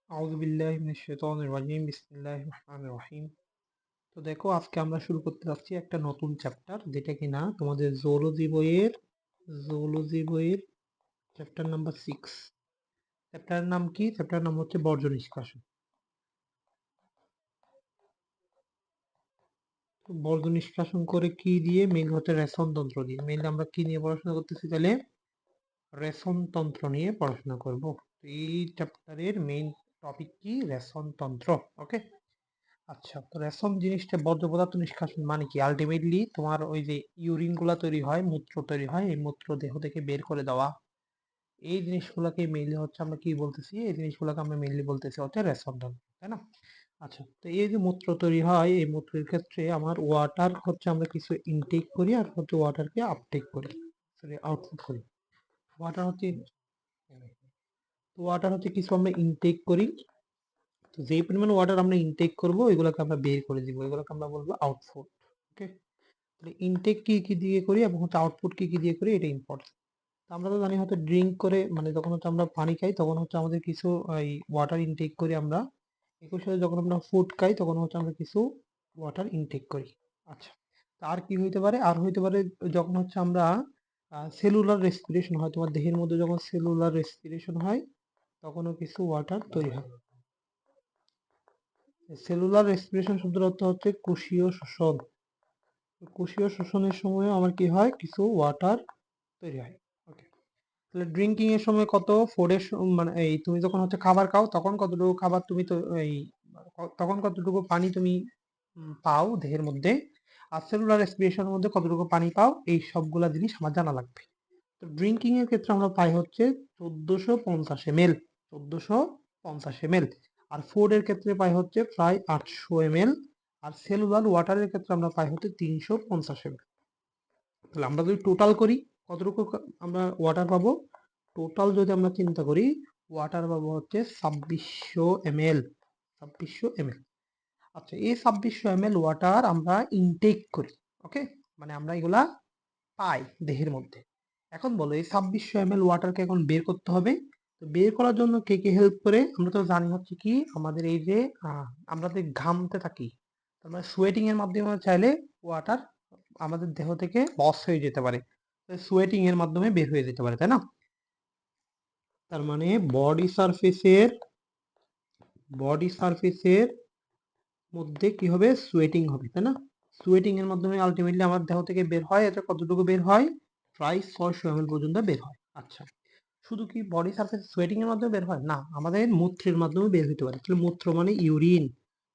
আউযু বিল্লাহি মিনাশ শাইতানির রাজিম বিসমিল্লাহির রহমানির রহিম। তো দেখো আজকে আমরা শুরু করতে যাচ্ছি একটা নতুন চ্যাপ্টার, যেটা কিনা তোমাদের জুওলজি বইয়ের চ্যাপ্টার নাম্বার 6। চ্যাপ্টারের নাম কি? চ্যাপ্টারের নাম হচ্ছে বর্জ্য নিষ্কাশন। তো বর্জ্য নিষ্কাশন করে কি দিয়ে? মেইন হচ্ছে রেশন তন্ত্র দিয়ে। মেইনলি আমরা কি নিয়ে পড়াশোনা করতেছি তাহলে? রেশন তন্ত্র নিয়ে পড়াশোনা করব। তো এই চ্যাপ্টারের মেইন টপিক কি? রেশন তন্ত্র। ওকে। আচ্ছা, তো রেশন জিনিসটা বর্জ্য পদার্থ নিষ্কাশন মানে কি? আলটিমেটলি তোমার ওই যে ইউরিন গুলা তৈরি হয়, মূত্র তৈরি হয়, এই মূত্র দেহ থেকে বের করে দেওয়া, এই জিনিসগুলোকে মেইনলি হচ্ছে আমরা কি বলতেছি? এই জিনিসগুলোকে আমরা মেইনলি বলতেছি হচ্ছে রেশন তন্ত্র, তাই না? আচ্ছা, তো এই যে মূত্র তৈরি হয়, এই মূত্রের ক্ষেত্রে আমার ওয়াটার হচ্ছে আমরা কিছু ইনটেক করি, আর হচ্ছে ওয়াটারকে আপটেক করি, সরি আউটপুট করি। ওয়াটার হচ্ছে ওয়াটার হচ্ছে কিছু আমরা ইনটেক করি। তো যেই পরিমাণ ওয়াটার আমরা ইনটেক করব, এগুলোকে আমরা বের করে দিব, এগুলোকে আমরা বলবো আউটপুট। ওকে। তাহলে ইনটেক কি কি দিয়ে করি এবং হচ্ছে আউটপুট কি কি দিয়ে করি, এটা ইম্পর্টেন্ট। আমরা তো জানি হয়তো ড্রিঙ্ক করে, মানে যখন হচ্ছে আমরা পানি খাই তখন হচ্ছে আমাদের কিছু এই ওয়াটার ইনটেক করি আমরা। একই সাথে যখন আমরা ফুড খাই তখন হচ্ছে আমরা কিছু ওয়াটার ইনটেক করি। আচ্ছা, তা আর কি হইতে পারে? আর হইতে পারে যখন হচ্ছে আমরা সেলুলার রেসপিরেশন হয়, তোমার দেহের মধ্যে যখন সেলুলার রেসপিরেশন হয় তখনও কিছু ওয়াটার তৈরি হয়। সেলুলার রেসপিরেশন শব্দের অর্থ হচ্ছে কোষীয় শ্বসন। কোষীয় শ্বসনের সময় আমার কি হয়? কিছু ওয়াটার তৈরি হয়। ওকে। তাহলে ড্রিঙ্কিং এর সময় কত, ফুডের মানে এই তুমি যখন হচ্ছে খাবার খাও তখন কতটুকু খাবার তুমি তো এই তখন কতটুকু পানি তুমি পাও দেহের মধ্যে, আর সেলুলার রেসপিরেশনের মধ্যে কতটুকু পানি পাও, এই সবগুলা জিনিস আমার জানা লাগবে। তো ড্রিঙ্কিং এর ক্ষেত্রে আমরা পাই হচ্ছে 1450 ml, 1450 ml। আর ফুডের ক্ষেত্রে পাই হচ্ছে প্রায় 800 ml। আর সেলুলার ওয়াটারের ক্ষেত্রে আমরা পাই হচ্ছে 350 ml। তাহলে আমরা যদি টোটাল করি, কতটুকু আমরা ওয়াটার পাবো? টোটাল যদি আমরা চিন্তা করি, ওয়াটার পাবো হচ্ছে 2600 ml। 2600 ml। আচ্ছা, এই 2600 ml ওয়াটার আমরা ইনটেক করি। ওকে, মানে আমরা এগুলা পাই দেহের মধ্যে। এখন বলো, এই 2600 ml ওয়াটারকে এখন বের করতে হবে। তো বের করার জন্য কে কে হেল্প করে? আমরা তো জানি হচ্ছে কি, আমাদের এই যে আমরা যে ঘামতে থাকি, তার মানে সোয়েটিং এর মাধ্যমে আমরা চাইলে ওয়াটার আমাদের দেহ থেকে লস হয়ে যেতে পারে, সোয়েটিং এর মাধ্যমে বের হয়ে যেতে পারে, তাই না? তার মানে বডি সারফেসের মধ্যে কি হবে? সোয়েটিং হবে, তাই না? সোয়েটিং এর মাধ্যমে আলটিমেটলি আমার দেহ থেকে বের হয়, এটা কতটুকু বের হয়? প্রায় 600 ml পর্যন্ত বের হয়। আচ্ছা, শুধু কি বডি সারফেস সোয়েটিং এর মাধ্যমে বের হয়? না, আমাদের মূত্রের মাধ্যমে বের হতে পারে। তাহলে মূত্র মানে ইউরিন,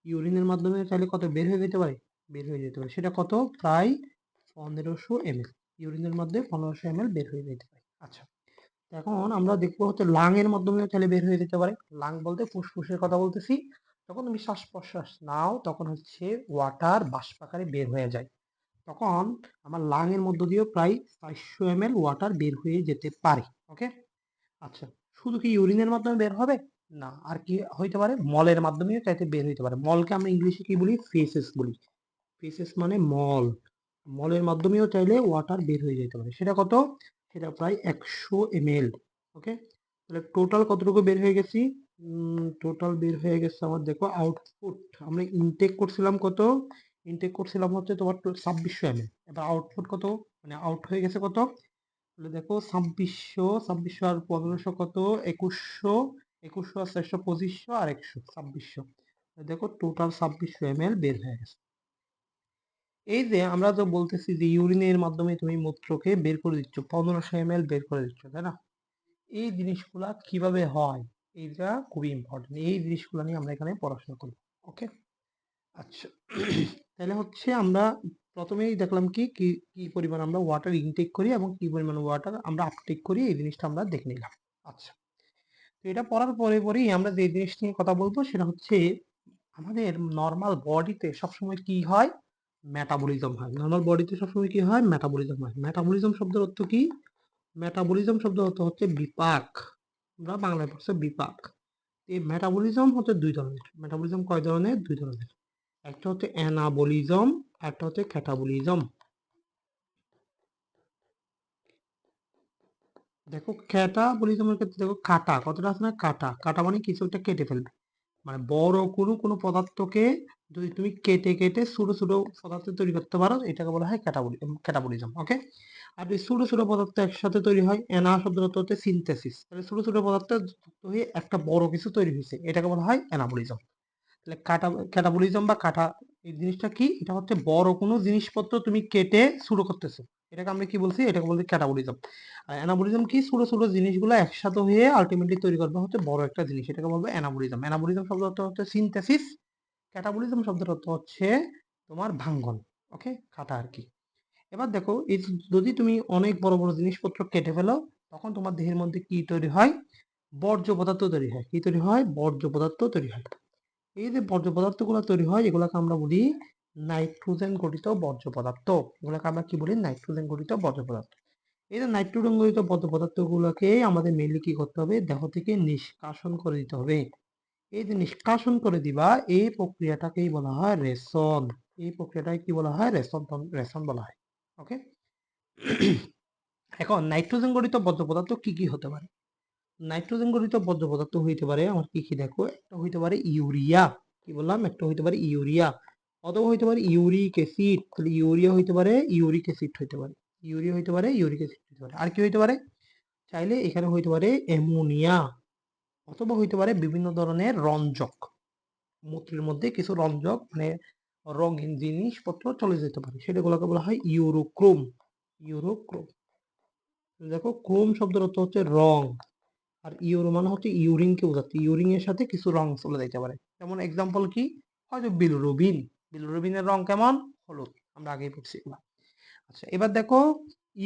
ইউরিনের মাধ্যমে চাইলে কত বের হয়ে যেতে পারে? বের হয়ে যেতে পারে। সেটা কত? প্রায় 1500 ml। ইউরিনের মধ্যে 1500 ml বের হয়ে যেতে পারে। আচ্ছা, এখন আমরা দেখবো হচ্ছে লাং এর মাধ্যমে চাইলে বের হয়ে যেতে পারে। লাং বলতে ফুসফুসের কথা বলতেছি। যখন তুমি শ্বাস প্রশ্বাস নাও তখন হচ্ছে ওয়াটার বাষ্প আকারে বের হয়ে যায়, তখন আমার লাং এর মধ্য দিয়েও প্রায় 400 ml ওয়াটার বের হয়ে যেতে পারে। ওকে। আচ্ছা, শুধু কি ইউরিনের মাধ্যমে বের হবে? না, আর কি হইতে পারে? মলের মাধ্যমেও চাইতে বের হইতে পারে। মলকে আমরা ইংলিশে কি বলি? ফেসেস বলি। ফেসেস মানে মল। মলের মাধ্যমেও চাইলে ওয়াটার বের হয়ে যেতে পারে। সেটা কত? সেটা প্রায় 100 ml। ওকে। তাহলে টোটাল কতটুকু বের হয়ে গেছি? টোটাল বের হয়ে গেছে আমার, দেখো আউটপুট। আমরা ইনটেক করছিলাম কত? ইনটেক করছিলাম হচ্ছে তোমার 2600 ml। এবার আউটপুট কত? মানে আউট হয়ে গেছে কত? তাহলে দেখো 2600 আর 1500 কত? 2100। 2100 আর 400 2500 আর 100 2600। দেখো টোটাল 2600 ml বের হয়ে গেছে। এই যে আমরা তো বলতেছি যে ইউরিনের মাধ্যমে তুমি মূত্রকে বের করে দিচ্ছ, 1500 ml বের করে দিচ্ছ, তাই না? এই জিনিসগুলা কিভাবে হয়, এইটা খুবই ইম্পর্টেন্ট। এই জিনিসগুলো নিয়ে আমরা এখানে পড়াশোনা করি। ওকে। আচ্ছা, তাহলে হচ্ছে আমরা প্রথমেই দেখলাম কি কি কি পরিমাণ আমরা ওয়াটার ইনটেক করি এবং কি পরিমাণ ওয়াটার আমরা আপটেক করি, এই জিনিসটা আমরা দেখে নিলাম। আচ্ছা, তো এটা পড়ার পরে পরেই আমরা যে জিনিস নিয়ে কথা বলবো সেটা হচ্ছে আমাদের নর্মাল বডিতে সবসময় কি হয়? মেটাবলিজম হয়। নর্মাল বডিতে সবসময় কি হয়? মেটাবলিজম হয়। মেটাবলিজম শব্দের অর্থ কি? মেটাবলিজম শব্দের অর্থ হচ্ছে বিপাক। আমরা বাংলায় পড়ছে বিপাক। এই মেটাবলিজম হচ্ছে দুই ধরনের। মেটাবলিজম কয় ধরনের? দুই ধরনের। একটা হচ্ছে অ্যানাবলিজম, একটা হচ্ছে ক্যাটাবলিজম। দেখো ক্যাটাবলিজমের ক্ষেত্রে দেখো কাটা, কতটা আছে না? কাটা, কাটা মানে কিছু একটা কেটে ফেলবে। মানে বড় কোনো পদার্থকে যদি তুমি কেটে কেটে ছোট ছোট পদার্থ তৈরি করতে পারো, এটাকে বলা হয় ক্যাটাবলিজম। ওকে, আর এই ছোট ছোট পদার্থ একসাথে তৈরি হয়, এনা শব্দটা হচ্ছে সিনথেসিস, তাহলে ছোট ছোট পদার্থ যুক্ত হয়ে একটা বড় কিছু তৈরি হয়েছে, এটাকে বলা হয় অ্যানাবলিজম। তাহলে ক্যাটাবলিজম বা কাটা, এই জিনিসটা কি? এটা হচ্ছে বড় কোনো জিনিসপত্র তুমি কেটে ছোট করতেছো, এটাকে আমরা কি বলছি? এটাকে বলছি ক্যাটাবলিজম। আর অ্যানাবলিজম কি? ছোট ছোট জিনিসগুলো একসাথে হয়ে আলটিমেটলি তৈরি করবে হচ্ছে বড় একটা জিনিস, এটাকে বলবো অ্যানাবলিজম। অ্যানাবলিজম শব্দের অর্থ হচ্ছে সিনথেসিস, ক্যাটাবলিজম শব্দের অর্থ হচ্ছে তোমার ভাঙ্গন। ওকে, কাটা আর কি। এবার দেখো, এই যদি তুমি অনেক বড় বড় জিনিসপত্র কেটে ফেলো, তখন তোমার দেহের মধ্যে কি তৈরি হয়? বর্জ্য পদার্থ তৈরি হয়। কি তৈরি হয়? বর্জ্য পদার্থ তৈরি হয়। এই যে বর্জ্য পদার্থগুলো তৈরি হয়, এগুলোকে আমরা বলি নাইট্রোজেন গঠিত বর্জ্য পদার্থ। এগুলোকে আমরা কি বলি? নাইট্রোজেন গঠিত বর্জ্য পদার্থ। এই যে নাইট্রোজেন গঠিত বর্জ্য পদার্থগুলোকে আমাদের মেনলি কি করতে হবে? দেহ থেকে নিষ্কাশন করে দিতে হবে। এই যে নিষ্কাশন করে দিবা, এই প্রক্রিয়াটাকেই বলা হয় রেশন। এই প্রক্রিয়াটাকে কি বলা হয়? রেশন বলা হয়। ওকে, এখন নাইট্রোজেন গঠিত বর্জ্য পদার্থ কি কি হতে পারে? নাইট্রোজেন গঠিত বর্জ্য পদার্থ হইতে পারে আমার কি কি? দেখো, একটা হইতে পারে ইউরিয়া, কি বললাম? একটা হইতে পারে ইউরিয়া, অথবা হইতে পারে ইউরিক অ্যাসিড। তাহলে ইউরিয়া হইতে পারে, ইউরিক অ্যাসিড হইতে পারে, ইউরিয়া হইতে পারে, ইউরিক অ্যাসিড হইতে পারে। আর কি হইতে পারে? চাইলে এখানে হইতে পারে অ্যামোনিয়া, অথবা হইতে পারে বিভিন্ন ধরনের রঞ্জক। মূত্রের মধ্যে কিছু রঞ্জক মানে রঙিন জিনিসপত্র চলে যেতে পারে, সেটাগুলোকে বলা হয় ইউরোক্রোম। ইউরোক্রোম, দেখো ক্রোম শব্দের অর্থ হচ্ছে রং, আর ইউরো মানে হচ্ছে ইউরিনকে বোঝাচ্ছে, ইউরিন এর সাথে কিছু রং চলে যেতে পারে। যেমন এক্সাম্পল কি? হয়তো বিলুরুবিন। বিলুরুবিনের রং কেমন? হলুদ, আমরা আগেই পড়ছি এগুলা। আচ্ছা, এবার দেখো,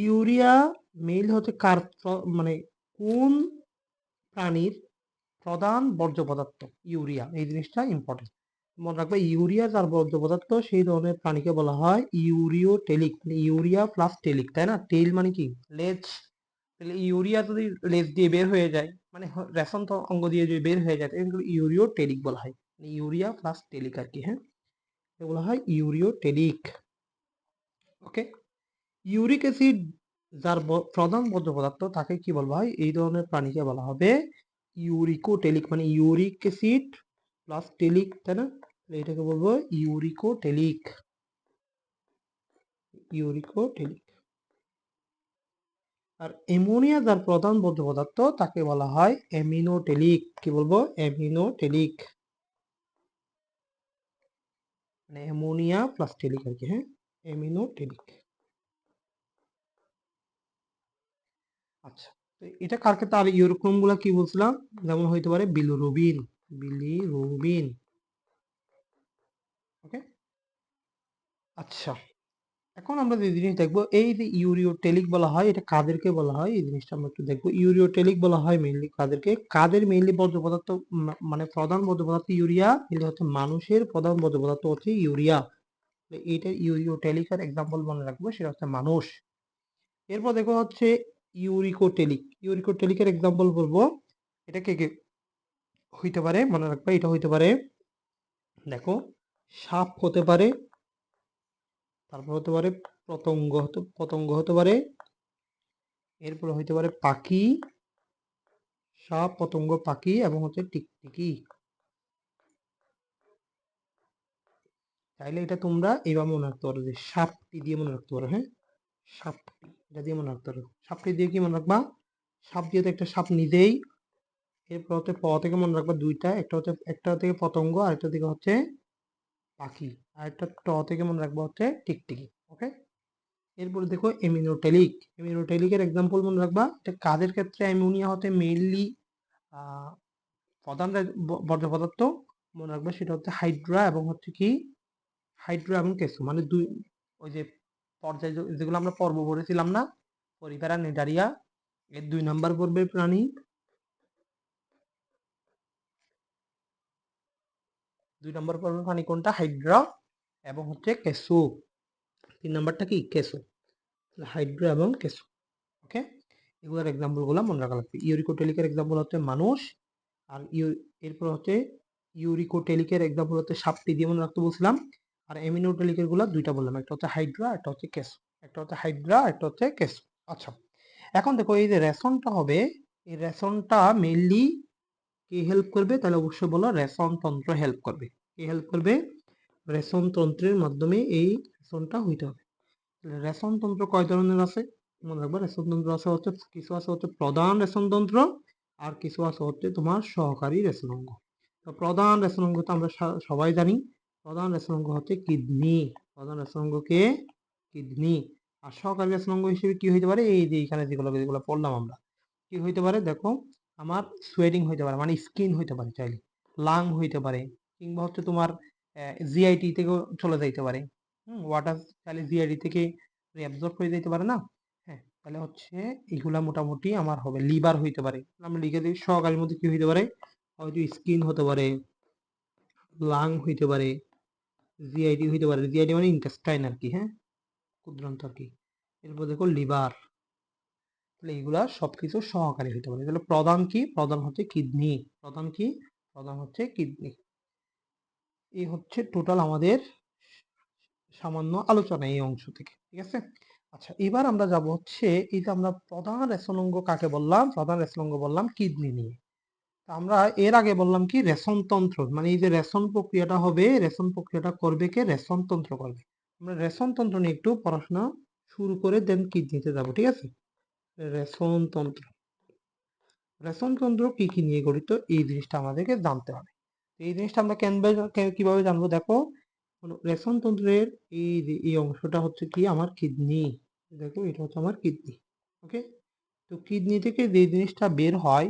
ইউরিয়া মেইল হচ্ছে কার মানে কোন প্রাণীর প্রধান বর্জ্য পদার্থ? ইউরিয়া, এই জিনিসটা ইম্পর্টেন্ট, মনে রাখবে। ইউরিয়া যার বর্জ্য পদার্থ, সেই ধরনের প্রাণীকে বলা হয় ইউরিওটেলিক। ইউরিয়া প্লাস টেলিক, তাই না? টেল মানে কি? লেজ। তাহলে ইউরিয়া যদি লেজ দিয়ে বের হয়ে যায়, মানে রেশন তো অঙ্গ দিয়ে যদি বের হয়ে যায়, তাহলে ইউরিওটেলিক বলা হয়। ইউরিয়া প্লাস টেলিক আর কি। হ্যাঁ, এগুলো হয় ইউরিওটেলিক। ওকে, ইউরিক অ্যাসিড যার প্রধান বর্জ্য পদার্থ, তাকে কি বলা হয়? এই ধরনের প্রাণীকে বলা হবে ইউরিকোটেলিক, মানে ইউরিক অ্যাসিড প্লাস টেলিক, তাই না? এটাকে বলবো ইউরিকোটেলিক। ইউরিকোটেলিক। আর অ্যামোনিয়া যার প্রধান বর্জ্য পদার্থ, তাকে বলা হয় অ্যামিনোটেলিক। কি বলবো? অ্যামিনোটেলিক, মানে অ্যামোনিয়া প্লাস টেলিক আর কি। হ্যাঁ, অ্যামিনোটেলিক। আচ্ছা, তো এটা কার ক্ষেত্রে? আর ইউরোক্রোম গুলা কি বলছিলাম? যেমন হইতে পারে বিলিরুবিন। বিলিরুবিন। ওকে, আচ্ছা, এখন আমরা যে জিনিস দেখবো, এই যে ইউরিওটেলিক বলা হয়, এটা কাদেরকে বলা হয়? এই জিনিসটা আমরা একটু দেখবো। ইউরিওটেলিক বলা হয় মেইনলি কাদেরকে? কাদের মেইনলি বর্জ্য পদার্থ, মানে প্রধান বর্জ্য পদার্থ ইউরিয়া, কিন্তু হচ্ছে মানুষের প্রধান বর্জ্য পদার্থ হচ্ছে ইউরিয়া। এইটা ইউরিওটেলিকের এক্সাম্পল মনে রাখবো, সেটা হচ্ছে মানুষ। এরপর দেখো হচ্ছে ইউরিকোটেলিক। ইউরিকোটেলিকের এক্সাম্পল বলবো, এটা কে কে হইতে পারে? মনে রাখবে, এটা হইতে পারে, দেখো, সাপ হতে পারে, তারপর হতে পারে পতঙ্গ হতে পারে, এরপর হইতে পারে পাখি, সাপ, পতঙ্গ, পাখি, এবং হচ্ছে টিকটিকি। চাইলে এটা তোমরা এইভাবে মনে রাখতে পারো, যে সাপটি দিয়ে মনে রাখতে পারো। হ্যাঁ, সাপটি, এটা দিয়ে মনে রাখতে পারো। সাপটি দিয়ে কি মনে রাখবা? সাপ দিয়ে তো একটা সাপ নিজেই। এরপর হচ্ছে প থেকে মনে রাখবা দুইটা, একটা থেকে পতঙ্গ, আর একটা থেকে হচ্ছে পাখি, আর একটা ট থেকে মনে রাখবা হচ্ছে টিকটিকি। ওকে, এরপরে দেখো এমিনোটেলিক। এমিনোটেলিকের এক্সাম্পল মনে রাখবা, এটা কাদের ক্ষেত্রে অ্যামোনিয়া হতে মেইনলি প্রধান বর্জ্য পদার্থ? মনে রাখবা, সেটা হচ্ছে হাইড্রা এবং হচ্ছে কি? হাইড্রা এবং কেঁচো, মানে দুই, ওই যে পর্যায় যেগুলো আমরা পর্ব পড়েছিলাম না, পরিফেরা, নিডারিয়া, এর 2 নাম্বার পর্বের প্রাণী। 2 নাম্বার পর্বের প্রাণী কোনটা? হাইড্রা এবং হচ্ছে কেঁচো। 3 নাম্বারটা কি? কেঁচো। হাইড্রা এবং কেঁচো। ওকে, এগুলোর এক্সাম্পল গুলো মনে রাখা লাগবে। ইউরিকোটেলিকের এক্সাম্পল হচ্ছে মানুষ, আর এরপর হচ্ছে ইউরিকোটেলিকের এক্সাম্পল হচ্ছে সাপটি দিয়ে মনে রাখতে বলছিলাম। আর এমিনোটেলিকের গুলা দুইটা বললাম, একটা হচ্ছে হাইড্রা, একটা হচ্ছে কেঁচো। একটা হচ্ছে হাইড্রা, একটা হচ্ছে কেঁচো। আচ্ছা, এখন দেখো, এই যে রেশনটা হবে, এই রেশনটা মেইনলি কে হেল্প করবে? তাহলে অবশ্যই বলো রেশনতন্ত্র হেল্প করবে। কে হেল্প করবে? রেশনতন্ত্রের মাধ্যমে এই রেশনটা হইতে হবে। রেশনতন্ত্র কয় ধরনের আছে? মনে রাখবে, রেশনতন্ত্র আছে হচ্ছে, কিছু আছে হচ্ছে প্রধান রেশনতন্ত্র, আর কিছু আছে হচ্ছে তোমার সহকারী রেশনাঙ্গ। তো প্রধান রেশনাঙ্গ তো আমরা সবাই জানি, প্রধান রেশনাঙ্গ হচ্ছে কিডনি। প্রধান রেশনাঙ্গকে কিডনি। আর সহকারী রেশনাঙ্গ হিসেবে কি হইতে পারে? এই যে এখানে যেগুলো যেগুলো পড়লাম আমরা, কি হইতে পারে দেখো, আমার সোয়েটিং হইতে পারে, মানে স্কিন হইতে পারে, চাইলে লাং হইতে পারে, কিংবা হচ্ছে তোমার জিআইটি থেকেও চলে যাইতে পারে। ওয়াটার চাইলে জিআইটি থেকে অ্যাবজর্ব হয়ে যাইতে পারে না। হ্যাঁ, তাহলে হচ্ছে এগুলা মোটামুটি আমার হবে। লিভার হইতে পারে, আমরা লিখে দিই সহকারীর মধ্যে কি হইতে পারে, হয়তো স্কিন হতে পারে, লাং হইতে পারে, জিআইটি হইতে পারে। জিআইটি মানে ইন্টেস্টাইন আর কি, হ্যাঁ, ক্ষুদ্রান্ত আর কি। এরপর দেখো লিভার। তাহলে এগুলা সবকিছু সহকারী হইতে পারে। তাহলে প্রধান কি? প্রধান হচ্ছে কিডনি। প্রধান কি? প্রধান হচ্ছে কিডনি। এই হচ্ছে টোটাল আমাদের সামান্য আলোচনা এই অংশ থেকে, ঠিক আছে। আচ্ছা, এবার আমরা যাব হচ্ছে, এই যে আমরা প্রধান রেশনাঙ্গ কাকে বললাম? প্রধান রেশনাঙ্গ বললাম কিডনি নিয়ে। তা আমরা এর আগে বললাম কি, রেশনতন্ত্র, মানে এই যে রেশন প্রক্রিয়াটা হবে, রেশন প্রক্রিয়াটা করবে কে? রেশনতন্ত্র করবে। আমরা রেশনতন্ত্র নিয়ে একটু পড়াশোনা শুরু করে দেন কিডনিতে যাব, ঠিক আছে। রেশনতন্ত্র, রেশনতন্ত্র কি কি নিয়ে গঠিত, এই জিনিসটা আমাদেরকে জানতে হবে। এই জিনিসটা আমরা কিভাবে জানবো? দেখো, রেশনতন্ত্রের এই যে এই অংশটা হচ্ছে কি, আমার কিডনি। দেখো, এটা হচ্ছে আমার কিডনি। ওকে, তো কিডনি থেকে যে জিনিসটা বের হয়,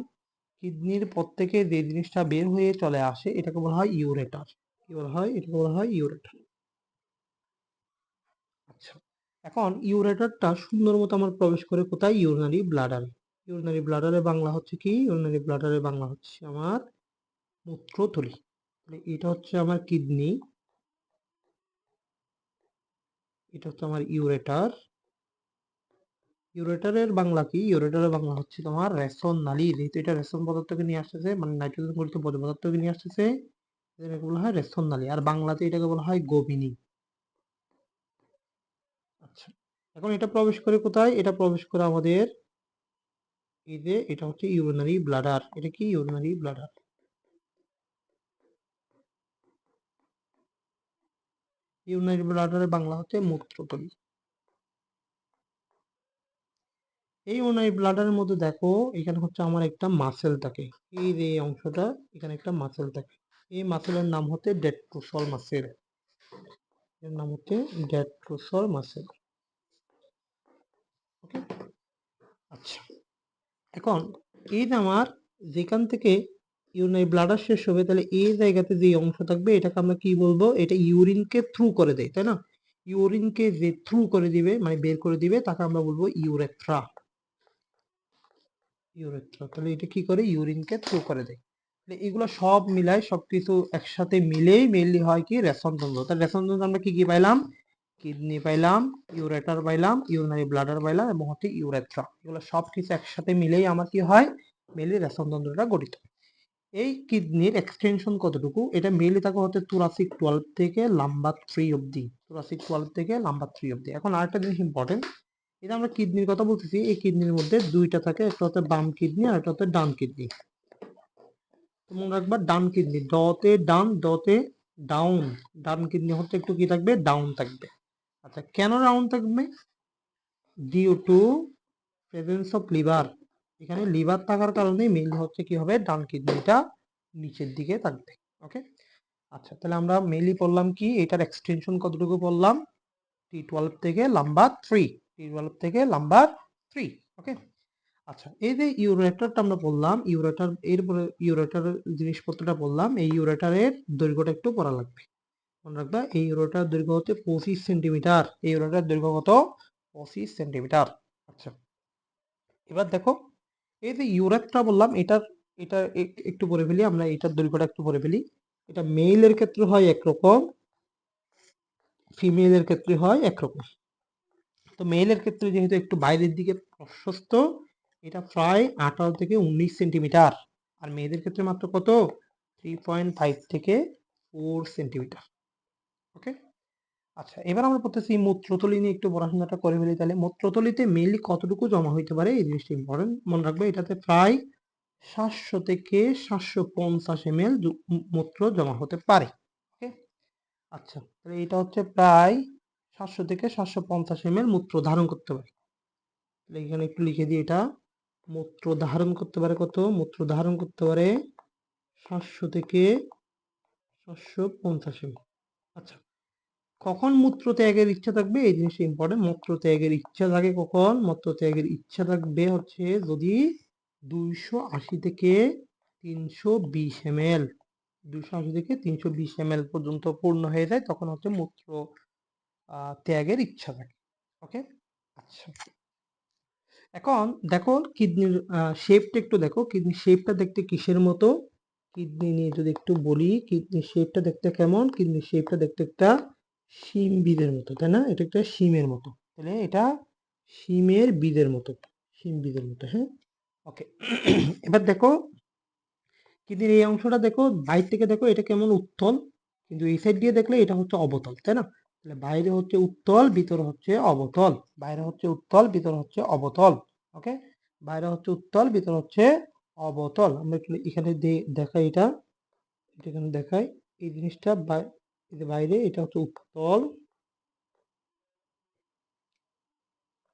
কিডনির পর থেকে যে জিনিসটা বের হয়ে চলে আসে, এটাকে বলা হয় ইউরেটার। কি বলা হয়? এটাকে বলা হয় ইউরেটার। আচ্ছা, এখন ইউরেটারটা সুন্দর মতো আমার প্রবেশ করে কোথায়? ইউরিনারি ব্লাডারে। ইউরিনারি ব্লাডারে বাংলা হচ্ছে কি? ইউরিনারি ব্লাডারে বাংলা হচ্ছে আমার মূত্রথলি। তাহলে এটা হচ্ছে আমার কিডনি, এটা হচ্ছে আমার ইউরেটার। ইউরেটারের বাংলা কি? ইউরেটারের বাংলা হচ্ছে তোমার রেশন নালী। যেহেতু এটা রেশন পদার্থকে নিয়ে আসতেছে, মানে নাইট্রোজেন গঠিত বর্জ্য পদার্থকে নিয়ে আসতেছে, এটাকে বলা হয় রেশন নালী। আর বাংলাতে এটাকে বলা হয় গোবিনী। আচ্ছা, এখন এটা প্রবেশ করে কোথায়? এটা প্রবেশ করে আমাদের এই যে, এটা হচ্ছে ইউরিনারি ব্লাডার। এটা কি? Urinary bladder. ইউরিনারি ব্লাডারের বাংলা হচ্ছে মূত্রথলি। এই ইউরিনারি ব্লাডারের মধ্যে দেখো, এখানে হচ্ছে আমার একটা মাসেল থাকে। এই যে এই অংশটা, এখানে একটা মাসেল থাকে। এই মাসেলের নাম হচ্ছে ডেট্রোসল মাসেল। এর নাম হচ্ছে ডেট্রোসল মাসেল। ওকে, আচ্ছা, এখন এই যে আমার যেখান থেকে ইউরিনারি ব্লাডার শেষ হবে, তাহলে এই জায়গাতে যে অংশ থাকবে, এটাকে আমরা কি বলবো? এটা ইউরিনকে থ্রু করে দেয়, তাই না? ইউরিনকে যে থ্রু করে দিবে, মানে বের করে দিবে, তাকে আমরা বলবো ইউরেথ্রা। ইউরেথ্রা, তাহলে এটা কি করে? ইউরিনকে থ্রু করে দেয়। তাহলে এগুলো সব মিলাই, সবকিছু একসাথে মিলেই মেইনলি হয় কি? রেশনতন্ত্র। তাহলে রেশনতন্ত্র আমরা কি কি পাইলাম? কিডনি পাইলাম, ইউরেটার পাইলাম, ইউরিনারি ব্লাডার পাইলাম, এবং হচ্ছে ইউরেথ্রা। এগুলো সব কিছু একসাথে মিলেই আমার কি হয়? মেইনলি রেশনতন্ত্রটা গঠিত। এই কিডনির এক্সটেনশন কতটুকু? এটা মেইনলি থাকে হচ্ছে থোরাসিক 12 থেকে লাম্বার 3 অবধি। থোরাসিক 12 থেকে লাম্বার 3 অবধি। এখন আরেকটা জিনিস ইম্পর্টেন্ট, এটা আমরা কিডনির কথা বলতেছি, এই কিডনির মধ্যে দুইটা থাকে, একটা হচ্ছে বাম কিডনি আর একটা হচ্ছে ডান কিডনি। মনে রাখবা, ডান কিডনি, ডতে ডান, ডতে ডাউন। ডান কিডনি হচ্ছে একটু কি থাকবে? ডাউন থাকবে। আচ্ছা, কেন ডাউন থাকবে? Due to presence of liver. এখানে লিভার থাকার কারণে মেইনলি হচ্ছে কি হবে? ডান কিডনিটা নিচের দিকে থাকবে। ওকে, আচ্ছা, তাহলে আমরা মেইনলি পড়লাম কি, এটার এক্সটেনশন কতটুকু পড়লাম? T12 থেকে লাম্বার 3। T12 থেকে লাম্বার 3। ওকে, আচ্ছা, এই যে ইউরেটারটা আমরা বললাম, ইউরেটার, এরপরে ইউরেটার জিনিসপত্রটা বললাম, এই ইউরেটারের দৈর্ঘ্যটা একটু পড়া লাগবে। মনে রাখবা, এই ইউরেটার দৈর্ঘ্য হচ্ছে 25 সেন্টিমিটার। এই ইউরেটার দৈর্ঘ্য কত? 25 সেন্টিমিটার। আচ্ছা, এবার দেখো, এই যে ইউরেথ্রা বললাম, এটার এটা একটু পরে ফেলি আমরা, এটার দৈর্ঘ্যটা একটু পরে ফেলি। এটা মেইলের ক্ষেত্রে হয় একরকম, ফিমেলের ক্ষেত্রে হয় একরকম। তো মেইলের ক্ষেত্রে যেহেতু একটু বাইরের দিকে প্রশস্ত, এটা প্রায় 18 থেকে 19 সেন্টিমিটার। আর মেয়েদের ক্ষেত্রে মাত্র কত? 3.5 থেকে 4 সেন্টিমিটার। ওকে, আচ্ছা, এবার আমরা পড়তেছি মূত্রথলি নিয়ে একটু পড়াশোনাটা করে ফেলি। তাহলে মূত্রথলিতে মেইনলি কতটুকু জমা হইতে পারে, এই জিনিসটা ইম্পর্টেন্ট, মনে রাখবে। এটাতে প্রায় 700 থেকে 750 ml মূত্র জমা হতে পারে। ওকে, আচ্ছা, তাহলে এটা হচ্ছে প্রায় 700 থেকে 750 ml মূত্র ধারণ করতে পারে। তাহলে এখানে একটু লিখে দিই, এটা মূত্র ধারণ করতে পারে কত? মূত্র ধারণ করতে পারে 700 থেকে 750 ml। আচ্ছা, কখন মূত্র ত্যাগের ইচ্ছা থাকবে? এই জিনিসটা ইম্পর্টেন্ট। মূত্র ত্যাগের ইচ্ছা থাকে কখন? মূত্র ত্যাগের ইচ্ছা থাকবে হচ্ছে যদি 280 থেকে 320 ml, 280 থেকে 320 ml পর্যন্ত পূর্ণ হয়ে যায়, তখন হচ্ছে মূত্র ত্যাগের ইচ্ছা থাকে। ওকে, আচ্ছা, এখন দেখো কিডনির শেপটা একটু দেখো। কিডনির শেপটা দেখতে কিসের মতো? কিডনি নিয়ে যদি একটু বলি, কিডনির শেপটা দেখতে কেমন? কিডনির শেপটা দেখতে একটা শিম বীজের মতো, তাই না? এটা একটা শিমের মতো। তাহলে এটা শিমের বীজের মতো, শিম বীজের মতো। হ্যাঁ, ওকে। এবার দেখো কিডনির এই অংশটা দেখো, বাইরে থেকে দেখো এটা কেমন উত্তল, কিন্তু এই সাইড দিয়ে দেখলে এটা হচ্ছে অবতল, তাই না? তাহলে বাইরে হচ্ছে উত্তল, ভিতরে হচ্ছে অবতল। বাইরে হচ্ছে উত্তল, ভিতরে হচ্ছে অবতল। ওকে, বাইরে হচ্ছে উত্তল, ভিতরে হচ্ছে অবতল। আমরা একটু এখানে দেখাই, এটা এটা এখানে দেখাই। এই জিনিসটা এই যে বাইরে এটা হচ্ছে উত্তল,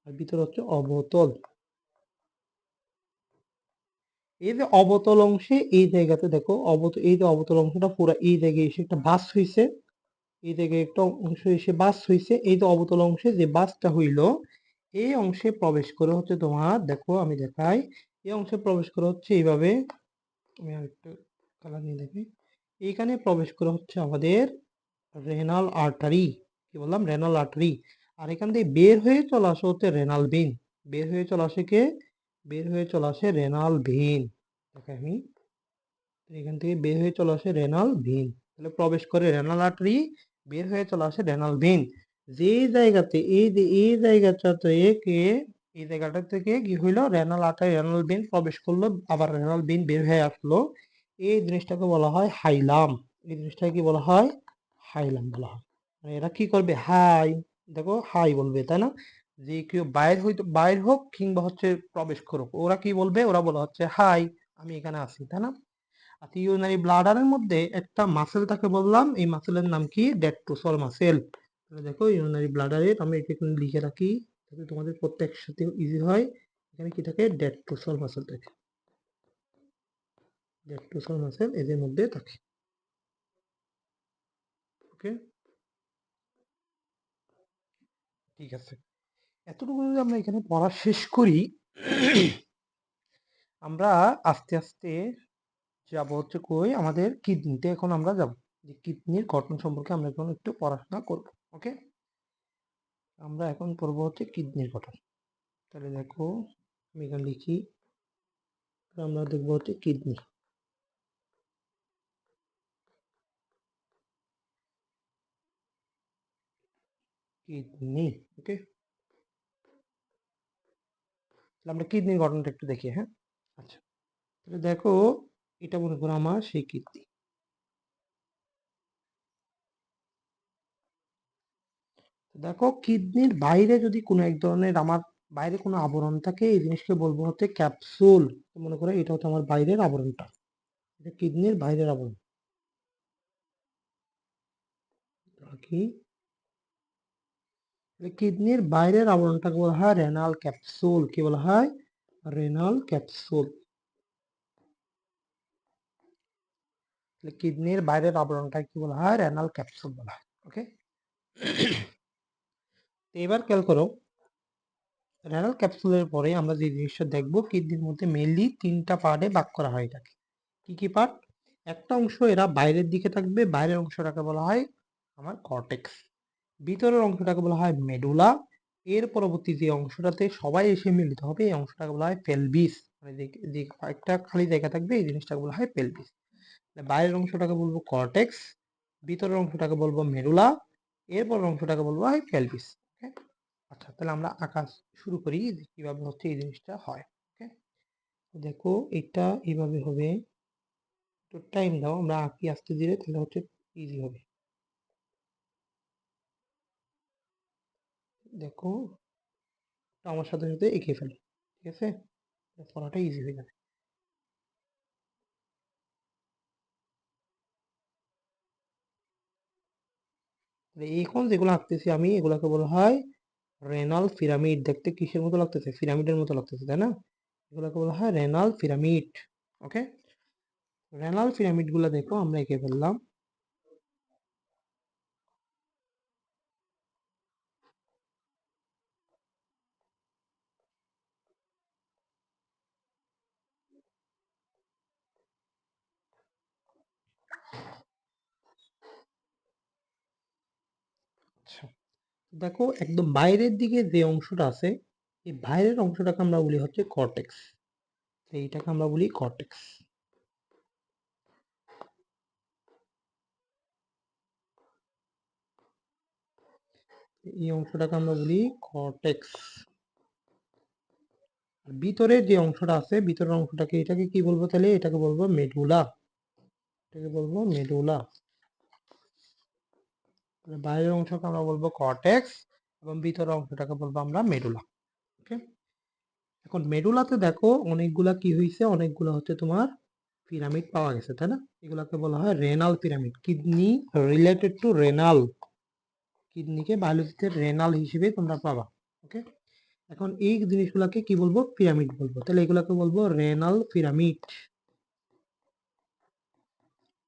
আর ভিতরে হচ্ছে অবতল। এই যে অবতল অংশে এই জায়গাতে দেখো, এই যে অবতল অংশটা পুরো এই জায়গায় এসে একটা বাস হইছে, এই জায়গায় একটা অংশ এসে বাস হইছে। এই যে অবতল অংশে যে বাসটা হইল, এই অংশে প্রবেশ করে হচ্ছে তোমার, দেখো আমি দেখাই, এই অংশে প্রবেশ করে হচ্ছে এইভাবে। আমি আরেকটু কালার নিয়ে দেখি। এইখানে প্রবেশ করে হচ্ছে আমাদের রেনাল আর্টারি। কি বললাম? Renal artery. আর এখান থেকে বের হয়ে চলে আসে হচ্ছে রেনাল ভেইন। বের হয়ে চলে আসে কে? বের হয়ে চলে আসে রেনাল ভেইন। দেখো আমি এখান থেকে বের হয়ে চলে আসে রেনাল ভেইন। তাহলে প্রবেশ করে রেনাল আর্টারি, বের হয়ে চলে আসে রেনাল ভেইন। যে জায়গাতে এই যে এই জায়গাটাতে কে, এই জায়গাটা থেকে কি হইলো? রেনাল আর্টারি রেনাল ভেইন প্রবেশ করলো, আবার রেনাল ভেইন বের হয়ে আসলো। এই জিনিসটাকে বলা হয় হাইলাম। এই জিনিসটাকে কি বলা হয়? হাইলাম বলা হয়। মানে এরা কি করবে? হাই, দেখো হাই বলবে, তাই না? যে কেউ বাইর হোক কিংবা হচ্ছে প্রবেশ করুক, ওরা কি বলবে? ওরা বলা হচ্ছে হাই, আমি এখানে আছি, তাই না? আচ্ছা, ইউরিনারি ব্লাডারের মধ্যে একটা মাসেল তাকে বললাম, এই মাসেলের নাম কি? ডেট্রোসল মাসেল। দেখো ইউরিনারি ব্লাডারের, আমি এটা এখানে লিখে রাখি যাতে তোমাদের প্রত্যেক সাথে ইজি হয়। এখানে কি থাকে? ডেট্রোসল মাসেল থাকে। ডেট্রোসল মাসেল এদের মধ্যে থাকে। ওকে, ঠিক আছে। এতটুকু যদি আমরা এখানে পড়া শেষ করি, আমরা আস্তে আস্তে যাব হচ্ছে কই? আমাদের কিডনিতে এখন আমরা যাব, যে কিডনির গঠন সম্পর্কে আমরা এখন একটু পড়াশোনা করব। ওকে, আমরা এখন পড়বো হচ্ছে কিডনির গঠন। তাহলে দেখো আমি এখানে লিখি, আমরা দেখবো হচ্ছে কিডনি। কিডনি, ওকে, তাহলে আমরা কিডনির গঠনটা একটু দেখি। হ্যাঁ, আচ্ছা, তাহলে দেখো এটা মনে করো আমার সেই কিডনি। দেখো কিডনির বাইরে যদি কোনো এক ধরনের আমার বাইরে কোনো আবরণ থাকে, এই জিনিসকে বলবো হচ্ছে ক্যাপসুল। মনে করো এটা হচ্ছে আমার বাইরের আবরণটা, এটা কিডনির বাইরের আবরণ। কি? কিডনির বাইরের আবরণটাকে বলা হয় রেনাল ক্যাপসুল। কি বলা হয়? Renal capsule. কিডনির বাইরের আবরণটা কি বলা হয়? রেনাল ক্যাপসুল বলা হয়। ওকে, এবার খেয়াল করো, রেনাল ক্যাপসুলের পরে আমরা যে জিনিসটা দেখবো, কিডনির মধ্যে মেইনলি তিনটা পার্টে ভাগ করা হয় এটাকে। কি কি পার্ট? একটা অংশ এরা বাইরের দিকে থাকবে, বাইরের অংশটাকে বলা হয় আমার কর্টেক্স। ভিতরের অংশটাকে বলা হয় মেডুলা। এর পরবর্তী যে অংশটাতে সবাই এসে মিলিত হবে, এই অংশটাকে বলা হয় পেলভিস। মানে যে যে একটা খালি জায়গা থাকবে, এই জিনিসটাকে বলা হয় পেলভিস। বাইরের অংশটাকে বলবো কর্টেক্স, ভিতরের অংশটাকে বলবো মেডুলা, এরপর অংশটাকে বলবো হয় পেলভিস। ওকে, আচ্ছা, তাহলে আমরা আঁকা শুরু করি যে কিভাবে হচ্ছে এই জিনিসটা হয়। ওকে, দেখো এটা এইভাবে হবে, একটু টাইম দাও, আমরা আঁকি আস্তে ধীরে, তাহলে হচ্ছে ইজি হবে। দেখো আমার সাথে সাথে এঁকে ফেলো, ঠিক আছে? পড়াটা ইজি হয়ে যাবে। এখন যেগুলো আঁকতেছি আমি এগুলাকে বলা হয় রেনাল পিরামিড। দেখতে কিসের মতো লাগতেছে? পিরামিডের মতো লাগতেছে, তাই না? এগুলোকে বলা হয় রেনাল পিরামিড। ওকে, রেনাল পিরামিড গুলা দেখো আমরা এঁকে ফেললাম। আচ্ছা, দেখো একদম বাইরের দিকে যে অংশটা আছে, এই বাইরের অংশটাকে আমরা বলি হচ্ছে কর্টেক্স। এইটাকে আমরা বলি কর্টেক্স। এই অংশটাকে আমরা বলি কর্টেক্স। ভিতরে যে অংশটা আছে, ভিতরের অংশটাকে এটাকে কি বলবো তাহলে? এটাকে বলবো মেডুলা। এটাকে বলবো মেডুলা। বাইরের অংশকে আমরা বলবো কর্টেক্স এবং ভিতরের অংশটাকে বলবো আমরা মেডুলা। ওকে, এখন মেডুলাতে দেখো অনেকগুলা কি হয়েছে, অনেকগুলা হচ্ছে তোমার পিরামিড পাওয়া গেছে, তাই না? এগুলাকে বলা হয় renal pyramid. Kidney related to renal, কিডনিকে বায়োলজিতে রেনাল হিসেবে তোমরা পাবা। ওকে, এখন এই জিনিসগুলোকে কি বলবো? পিরামিড বলবো। তাহলে এগুলোকে বলবো রেনাল পিরামিড।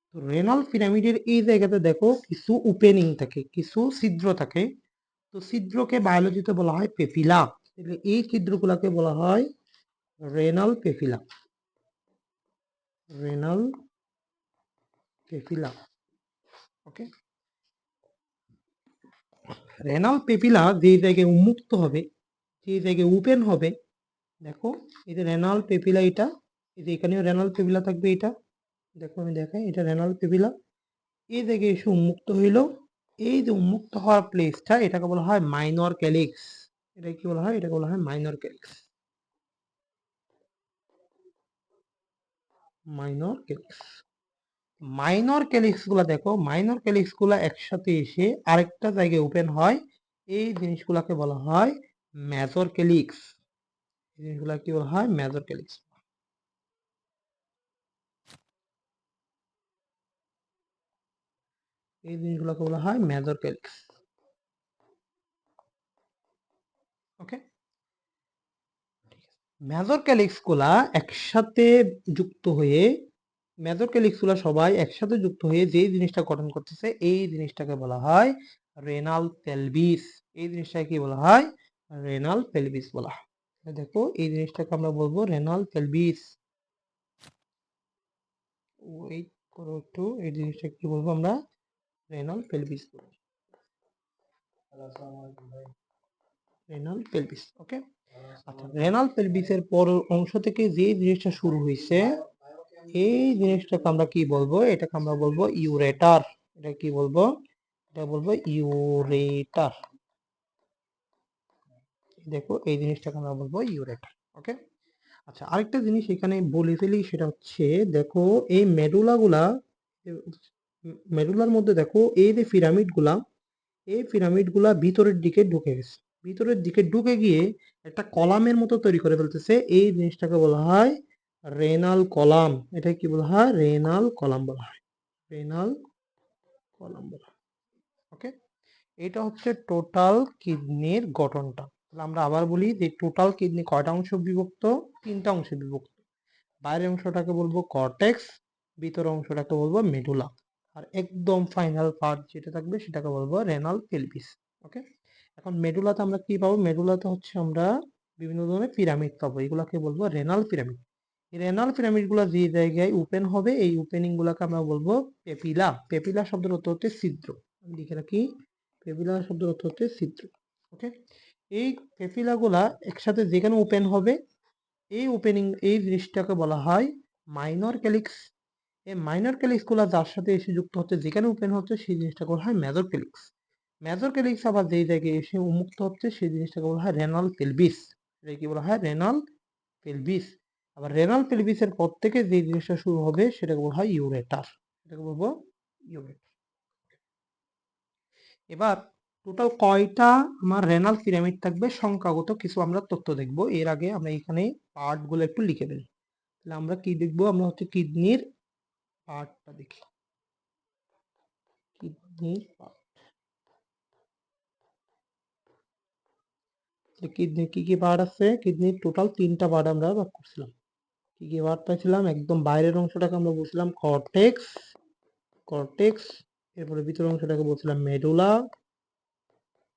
তো রেনাল পিরামিডের এই জায়গাতে দেখো কিছু ওপেনিং থাকে, কিছু ছিদ্র থাকে। তো ছিদ্রকে বায়োলজিতে বলা হয় পেপিলা। তাহলে এই ছিদ্রগুলোকে বলা হয় রেনাল পেপিলা। Renal papilla. ওকে, রেনাল পেপিলা যে জায়গায় উন্মুক্ত হবে, যে জায়গায় ওপেন হবে, দেখো এই যে রেনাল পেপিলা, এটা এই যে এখানেও রেনাল পেপিলা থাকবে। এটা দেখো আমি দেখাই, এটা রেনাল পেপিলা। এই জায়গায় এসে উন্মুক্ত হইল। এই যে উন্মুক্ত হওয়ার প্লেসটা, এটাকে বলা হয় মাইনর ক্যালিক্স। এটা কি বলা হয়? এটাকে বলা হয় minor calyx. Minor calyx. Minor calyx গুলা দেখো, মাইনর ক্যালিক্স গুলা একসাথে এসে আরেকটা জায়গায় ওপেন হয়। এই জিনিসগুলাকে বলা হয় মেজর ক্যালিক্স। এই জিনিসগুলা কি বলা হয়? Major calyx. এই জিনিসগুলোকে বলা হয় মেজর ক্যালিক্স। ওকে, মেজর ক্যালিক্স গুলা একসাথে যুক্ত হয়ে, মেজর ক্যালিক্স গুলা সবাই একসাথে যুক্ত হয়ে যে জিনিসটা গঠন করতেছে, এই জিনিসটাকে বলা হয় রেনাল পেলভিস। এই জিনিসটাকে কি বলা হয়? রেনাল পেলভিস বলা হয়। দেখো এই জিনিসটাকে আমরা বলবো রেনাল পেলভিস। ওয়েট করো একটু, এই জিনিসটা কি বলবো আমরা? রেনাল পেলভিস বলবো। Renal pelvis. ওকে, আচ্ছা, রেনাল পেলভিসের পর অংশ থেকে যে জিনিসটা শুরু হয়েছে, এই জিনিসটাকে আমরা কি বলবো? এটাকে আমরা বলবো ইউরেটার। এটা কি বলবো? এটা বলবো ইউরেটার। দেখো এই জিনিসটাকে আমরা বলবো ইউরেটার। ওকে, আচ্ছা, আরেকটা জিনিস এখানে বলে ফেলি, সেটা হচ্ছে দেখো এই মেডুলার মধ্যে দেখো এই যে পিরামিড গুলা, এই পিরামিড গুলা ভিতরের দিকে ঢুকে গেছে। ভিতরের দিকে ঢুকে গিয়ে একটা কলামের মতো তৈরি করে ফেলতেছে। এই জিনিসটাকে বলা হয় রেনাল কলাম। এটা কি বলা হয়? রেনাল কলাম বলা হয়। রেনাল কলাম বলা হয়। ওকে, এটা হচ্ছে টোটাল কিডনির গঠনটা। তাহলে আমরা আবার বলি যে টোটাল কিডনি কয়টা অংশ বিভক্ত? তিনটা অংশে বিভক্ত। বাইরের অংশটাকে বলবো কর্টেক্স, ভিতরের অংশটাকে বলবো মেডুলা, আর একদম ফাইনাল পার্ট যেটা থাকবে সেটাকে বলবো রেনাল পেলভিস। ওকে, এখন মেডুলাতে আমরা কি পাবো? মেডুলাতে হচ্ছে আমরা বিভিন্ন ধরনের পিরামিড পাবো, এগুলাকে বলবো রেনাল পিরামিড। এই রেনাল পিরামিড গুলা যে জায়গায় ওপেন হবে, এই ওপেনিং গুলাকে আমরা বলবো পেপিলা। পেপিলা শব্দের অর্থ হচ্ছে ছিদ্র। আমি লিখে রাখি, পেপিলা শব্দের অর্থ হচ্ছে ছিদ্র। ওকে, এই পেপিলা গুলা একসাথে যেখানে ওপেন হবে, এই ওপেনিং, এই জিনিসটাকে বলা হয় মাইনর ক্যালিক্স। এই মাইনর ক্যালিক্স গুলা যার সাথে এসে যুক্ত হচ্ছে, যেখানে ওপেন হচ্ছে, সেই জিনিসটাকে বলা হয় মেজর ক্যালিক্স। মেজর ক্যালিক্স আবার যেই জায়গায় এসে উন্মুক্ত হচ্ছে, সেই জিনিসটাকে বলা হয় রেনাল পেলভিস। এটা কি বলা হয়? Renal pelvis. আবার রেনাল পেলভিসের পর থেকে যে জিনিসটা শুরু হবে সেটাকে বলা হয় ইউরেটার। এটাকে বলবো ইউরেটার। এবার টোটাল কয়টা আমার রেনাল পিরামিড থাকবে সংখ্যাগত কিছু আমরা তথ্য দেখব। এর আগে আমরা এখানে পার্ট গুলো একটু লিখে দিই। তাহলে আমরা কি দেখবো? আমরা হচ্ছে কিডনির পার্টটা দেখি। কিডনির পার্ট। কিডনির কি কি পার্ট আছে? কিডনির টোটাল 3টা পার্ট আমরা ভাগ করছিলাম। কি কি পার্ট পাইছিলাম? একদম বাইরের অংশটাকে আমরা বলছিলাম কর্টেক্স, এরপরে ভিতরের অংশটাকে বলছিলাম মেডুলা,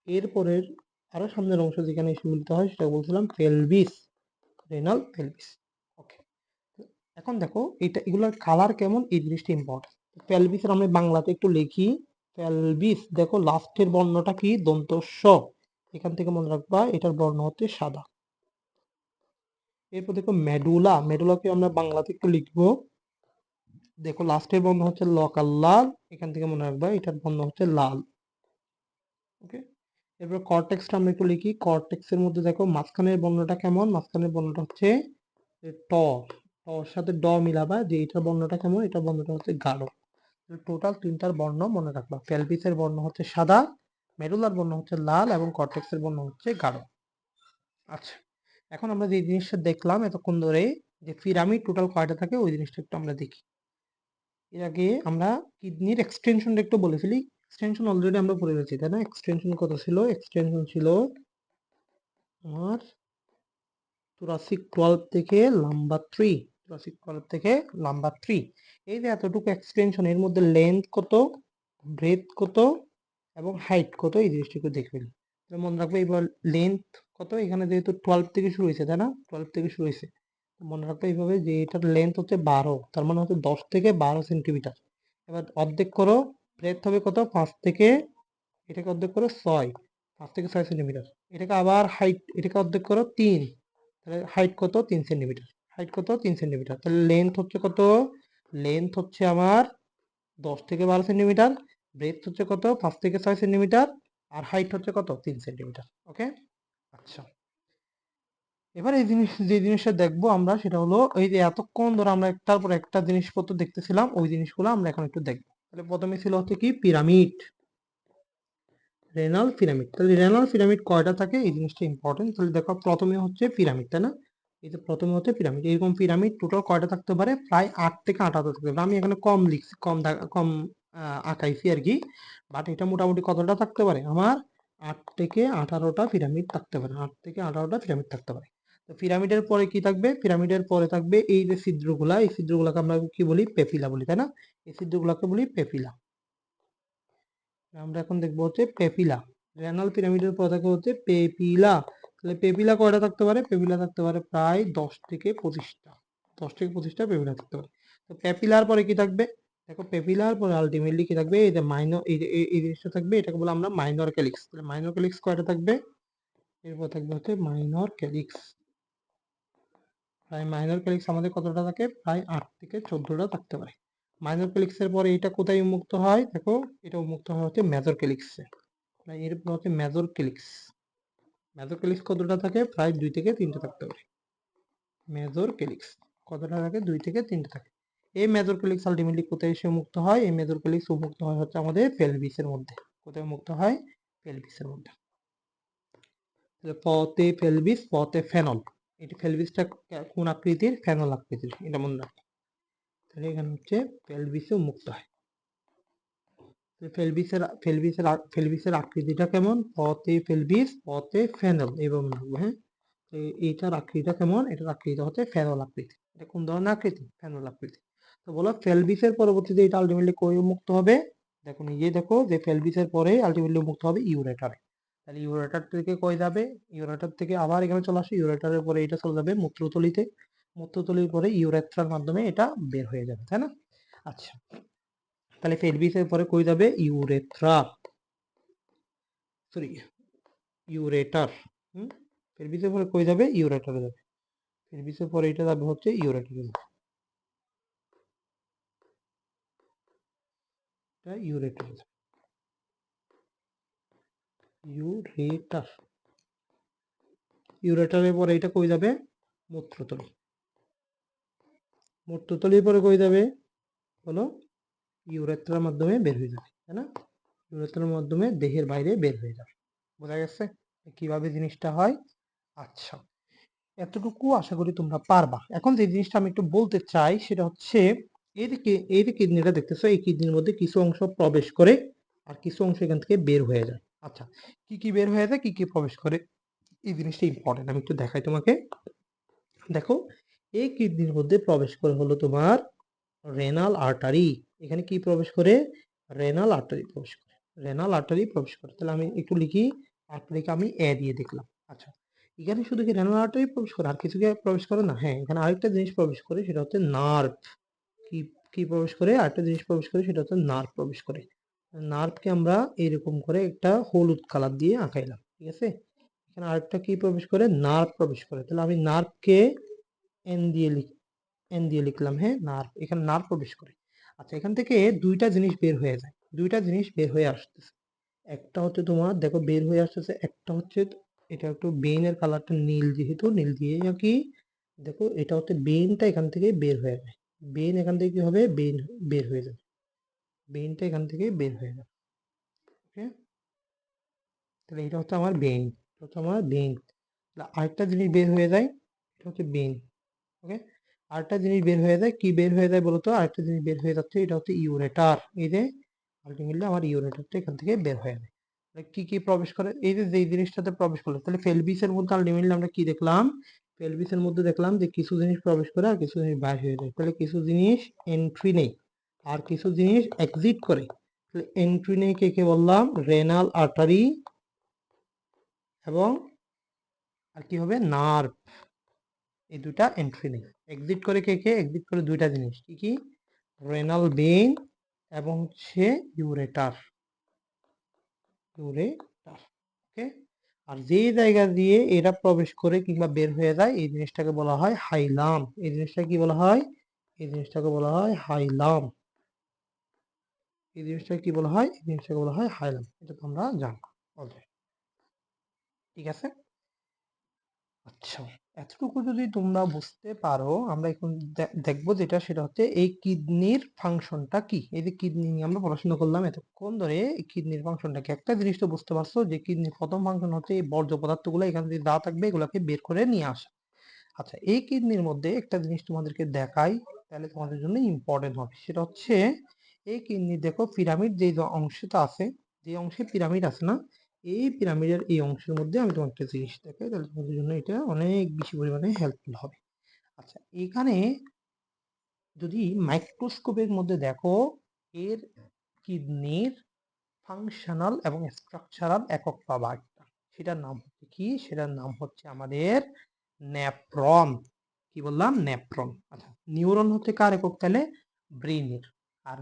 এরপরের আরো সামনের অংশ যেখানে এসে মিলিত হয় সেটা বলছিলাম পেলভিস, রেনাল পেলভিস। ওকে, এখন দেখো এগুলোর কালার কেমন, এই জিনিসটা ইম্পর্টেন্ট। পেলভিসের আমরা বাংলাতে একটু লিখি। পেলভিস, দেখো লাস্টের বর্ণটা কি? দন্ত স। এখান থেকে মনে রাখবা এটার বর্ণ হচ্ছে সাদা। এরপর দেখো মেডুলাকে আমরা বাংলাতে একটু লিখবো। দেখো লাস্টের বর্ণ হচ্ছে লকাল লাল, এখান থেকে মনে রাখবা এটার বর্ণ হচ্ছে লাল। ওকে, এরপর কর্টেক্সটা আমরা একটু লিখি। কর্টেক্সের মধ্যে দেখো মাঝখানের বর্ণটা কেমন? মাঝখানের বর্ণটা হচ্ছে ট। টর সাথে ড মিলাবা, যে এটার বর্ণটা কেমন? এটার বর্ণটা হচ্ছে গাঢ়। টোটাল 3টার বর্ণ মনে রাখবা। পেলভিসের বর্ণ হচ্ছে সাদা, মেডুলার বর্ণ হচ্ছে লাল এবং কর্টেক্সের বর্ণ হচ্ছে গাঢ়। আচ্ছা, এখন আমরা যে জিনিসটা দেখলাম এতক্ষণ ধরে, যে পিরামিড টোটাল কয়টা থাকে ওই জিনিসটা একটু আমরা দেখি। এর আগে আমরা কিডনির এক্সটেনশনটা একটু বলে ফেলি। এক্সটেনশন অলরেডি আমরা পড়ে গেছি, তাই না? এক্সটেনশন কত ছিল? এক্সটেনশন ছিল আমার thoracic 12 থেকে লাম্বার 3, thoracic 12 থেকে লাম্বার 3। এই যে এতটুকু এক্সটেনশন, এর মধ্যে লেন্থ কত, ব্রেথ কত এবং হাইট কত, এই জিনিসটা একটু দেখে ফেলি। মনে রাখবে এবার লেন্থ কত, এখানে যেহেতু 12 থেকে শুরু হয়েছে, তাই না? 12 থেকে শুরু হয়েছে, মনে রাখবে এইভাবে যে এটার লেন্থ হচ্ছে 12, তার মানে হচ্ছে 10 থেকে 12 সেন্টিমিটার। এবার অর্ধেক করো, ব্রেথ হবে কত? 5 থেকে, এটাকে অর্ধেক করো 6, 5 থেকে 6 সেন্টিমিটার। এটাকে আবার হাইট, এটাকে অর্ধেক করো 3, তাহলে হাইট কত? 3 সেন্টিমিটার। হাইট কত? 3 সেন্টিমিটার। তাহলে লেন্থ হচ্ছে কত? লেন্থ হচ্ছে আমার 10 থেকে 12 সেন্টিমিটার, ব্রেথ হচ্ছে কত? 5 থেকে 6 সেন্টিমিটার, আর হাইট হচ্ছে কত? 3 সেন্টিমিটার। ওকে, আচ্ছা, এবার এই যে জিনিসটা দেখবো আমরা সেটা হলো, এই যে এতক্ষণ ধরে আমরা একটার পর একটা জিনিসপত্র দেখতেছিলাম, ওই জিনিসগুলো আমরা এখন একটু দেখবো। তাহলে প্রথমে ছিল হচ্ছে কি? Pyramid, renal pyramid. তাহলে রেনাল পিরামিড কয়টা থাকে এই জিনিসটা ইম্পর্টেন্ট। তাহলে দেখো প্রথমে হচ্ছে পিরামিড, তাই না? এই যে প্রথমে হচ্ছে পিরামিড, এরকম পিরামিড টোটাল কয়টা থাকতে পারে? প্রায় 8 থেকে 18টা থাকতে পারে। আমি এখানে কম লিখছি, কম আঁকাইছি আর কি, বাট এটা মোটামুটি কতটা থাকতে পারে? আমার 8 থেকে 18টা পিরামিড থাকতে পারে, 8 থেকে 18টা পিরামিড থাকতে পারে। তো পিরামিডের পরে কি থাকবে? পিরামিডের পরে থাকবে এই যে ছিদ্রগুলা, এই ছিদ্রগুলাকে আমরা কি বলি? পেপিলা বলি, তাই না? এই ছিদ্রগুলাকে বলি পেপিলা। আমরা এখন দেখবো হচ্ছে পেপিলা। রেনাল পিরামিডের পর থাকে হচ্ছে পেপিলা। তাহলে পেপিলা কয়টা থাকতে পারে? পেপিলা থাকতে পারে প্রায় 10 থেকে 25টা, 10 থেকে 25টা পেপিলা থাকতে পারে। তো পেপিলার পরে কি থাকবে? দেখো পেপিলার পরে আলটিমেটলি কি থাকবে? এই যে মাইনর, এই জিনিসটা থাকবে, এটাকে বলে আমরা মাইনর ক্যালিক্স। তাহলে মাইনর ক্যালিক্স কয়টা থাকবে? এরপর থাকবে হচ্ছে মাইনর ক্যালিক্স। প্রায় মাইনর ক্যালিক্স আমাদের কতটা থাকে? প্রায় 8 থেকে 14টা থাকতে পারে। মাইনর ক্যালিক্সের পরে এটা কোথায় উন্মুক্ত হয়? দেখো এটা উন্মুক্ত হয় হচ্ছে মেজর ক্যালিক্সে। এরপর হচ্ছে মেজর ক্যালিক্স। মেজর ক্যালিক্স কতটা থাকে? প্রায় 2 থেকে 3টা থাকতে পারে। মেজর ক্যালিক্স কতটা থাকে? 2 থেকে 3টা থাকে। এই মেজর ক্যালিক্স আলটিমেটলি কোথায় এসে মুক্ত হয়? এই মেজর ক্যালিক্স মুক্ত হয় হচ্ছে আমাদের পেলভিসের মধ্যে। কোথায় মুক্ত হয়? পেলভিসের মধ্যে। পতে পেলভিস, পতে ফেনল। এটি পেলভিসটা কোন আকৃতির? ফেনল আকৃতির, এটা মনে রাখো। তাহলে এখানে হচ্ছে পেলভিসও মুক্ত হয়। পেলভিসের আকৃতিটা কেমন? পতে পেলভিস, পতে ফেনল, এইভাবে মনে রাখবো। হ্যাঁ, এইটার আকৃতিটা কেমন? এটার আকৃতি হচ্ছে ফেনল আকৃতি। এটা কোন ধরনের আকৃতি? ফেনল আকৃতি। তো বলো পেলভিসের পরবর্তীতে এটা আলটিমেটলি কই মুক্ত হবে? দেখো নিজে দেখো যে পেলভিসের পরে আলটিমেটলি মুক্ত হবে ইউরেটারে। তাহলে ইউরেটার থেকে কই যাবে? ইউরেটার থেকে আবার এখানে চলে আসে, ইউরেটারের পরে এটা চলে যাবে মূত্রথলিতে, মূত্রথলির পরে ইউরেথ্রার মাধ্যমে এটা বের হয়ে যাবে, তাই না? আচ্ছা, তাহলে পেলভিসের পরে কই যাবে? Urethra, sorry ureter. পেলভিসের পরে কই যাবে? ইউরেটারে যাবে। পেলভিসের পরে এটা যাবে হচ্ছে ইউরেটারে, এটা ইউরেটারে, ইউরেটার। ইউরেটারের পরে এটা কই যাবে? মূত্রথলি। মূত্রথলির পরে কই যাবে? হলো ইউরেথ্রার মাধ্যমে বের হয়ে যাবে, তাই না? ইউরেথ্রার মাধ্যমে দেহের বাইরে বের হয়ে যাবে। বোঝা গেছে কিভাবে জিনিসটা হয়? আচ্ছা, এতটুকু আশা করি তোমরা পারবা। এখন যে জিনিসটা আমি একটু বলতে চাই সেটা হচ্ছে, এই যে কিডনিটা দেখতেছো, এই কিডনির মধ্যে কিছু অংশ প্রবেশ করে আর কিছু অংশ এখান থেকে বের হয়ে যায়। আচ্ছা, কি কি বের হয়ে যায়, কি কি প্রবেশ করে? এই জিনিসটা ইম্পর্টেন্ট, আমি একটু দেখাই তোমাকে। দেখো, এই কিডনির মধ্যে প্রবেশ করে হলো তোমার রেনাল আর্টারি। এখানে কি প্রবেশ করে? রেনাল আর্টারি প্রবেশ করে, রেনাল আর্টারি প্রবেশ করে। তাহলে আমি একটু লিখি, আর্টারিকে আমি এ দিয়ে দেখলাম। আচ্ছা, এখানে শুধু কি রেনাল আর্টারি প্রবেশ করে, আর কিছু কি প্রবেশ করে না? হ্যাঁ, এখানে আরেকটা জিনিস প্রবেশ করে, সেটা হচ্ছে নার্ভ। কি কি প্রবেশ করে? আরেকটা জিনিস প্রবেশ করে, সেটা হচ্ছে নার্ভ প্রবেশ করে। নার্ভকে আমরা এরকম করে একটা হলুদ কালার দিয়ে আঁকাইলাম, ঠিক আছে? এখানে আরেকটা কি প্রবেশ করে? নার্ভ প্রবেশ করে। তাহলে আমি নার্ভকে এন দিয়ে এন দিয়ে লিখলাম। হ্যাঁ, নার্ভ, এখানে নার্ভ প্রবেশ করে। আচ্ছা, এখান থেকে দুইটা জিনিস বের হয়ে যায়, দুইটা জিনিস বের হয়ে আসতেছে। একটা হচ্ছে তোমার দেখো বের হয়ে আসতেছে, একটা হচ্ছে এটা একটু বেইনের কালারটা নীল, যেহেতু নীল দিয়ে কি দেখো, এটা হচ্ছে বেইনটা এখান থেকে বের হয়ে যায়। বেইন এখান থেকে কি হবে? বেইন বের হয়ে যাবে, বেইনটা এখান থেকে বের হয়ে যাবে। ওকে, তাহলে এটা হচ্ছে আমার বেইন, এটা হচ্ছে আমার বেইন। আরেকটা জিনিস বের হয়ে যায়, এটা হচ্ছে বেইন। ওকে, আরেকটা জিনিস বের হয়ে যায়, কি বের হয়ে যায় বলতো? আরেকটা জিনিস বের হয়ে যাচ্ছে, এটা হচ্ছে ইউরেটার। এই যে আলটিমেটলি আমার ইউরেটারটা এখান থেকে বের হয়ে যায়। তাহলে কি কি প্রবেশ করে? এই যে যেই জিনিসটাতে প্রবেশ করলো, তাহলে পেলভিসের মধ্যে আলটিমেটলি আমরা কি দেখলাম? পেলভিসের মধ্যে দেখলাম যে কিছু জিনিস প্রবেশ করে আর কিছু জিনিস বাইরে হয়ে যায়। তাহলে কিছু জিনিস এন্ট্রি নেই আর কিছু জিনিস এক্সিট করে। তাহলে এন্ট্রি নেই কে কে বললাম? রেনাল আর্টারি এবং আর কি হবে? নার্ভ। এই দুটা এন্ট্রি নেই। এক্সিট করে কে কে? এক্সিট করে দুইটা জিনিস, কি কি? রেনাল বেইন এবং হচ্ছে ইউরেটার, ইউরেটার। ওকে, আর যে জায়গা দিয়ে এরা প্রবেশ করে কিংবা বের হয়ে যায়, এই জিনিসটাকে বলা হয় হাইলাম। এই জিনিসটা কি বলা হয়? এই জিনিসটাকে বলা হয় হাইলাম। এই জিনিসটাকে কি বলা হয়? এই জিনিসটাকে বলা হয় হাইলাম। এটা তোমরা জানো অলরেডি, ঠিক আছে? আচ্ছা, এতটুকু যদি তোমরা বুঝতে পারো, আমরা এখন দেখবো যেটা, সেটা হচ্ছে এই কিডনির ফাংশনটা কি। এই যে কিডনি নিয়ে আমরা পড়াশোনা করলাম এতক্ষণ ধরে, এই কিডনির ফাংশনটা কি? একটা জিনিস তো বুঝতে পারছো যে কিডনির প্রথম ফাংশন হচ্ছে এই বর্জ্য পদার্থগুলো এখান থেকে যা থাকবে এগুলোকে বের করে নিয়ে আসা। আচ্ছা, এই কিডনির মধ্যে একটা জিনিস তোমাদেরকে দেখাই, তাহলে তোমাদের জন্য ইম্পর্টেন্ট হবে। সেটা হচ্ছে এই কিডনি, দেখো পিরামিড যে অংশটা আছে, যে অংশে পিরামিড আছে না, এই পিরামিডের এই অংশের মধ্যে আমি তোমার একটা জিনিস দেখাই, তাহলে তোমাদের জন্য এটা অনেক বেশি পরিমাণে হেল্পফুল হবে। আচ্ছা, এখানে যদি মাইক্রোস্কোপের মধ্যে দেখো, এর কিডনির ফাংশনাল এবং স্ট্রাকচারাল একক পাবা একটা, সেটার নাম হচ্ছে কি? সেটার নাম হচ্ছে আমাদের নেফ্রন। কি বললাম? নেফ্রন। আচ্ছা, নিউরন হচ্ছে কার একক তাহলে? ব্রেইনের। আর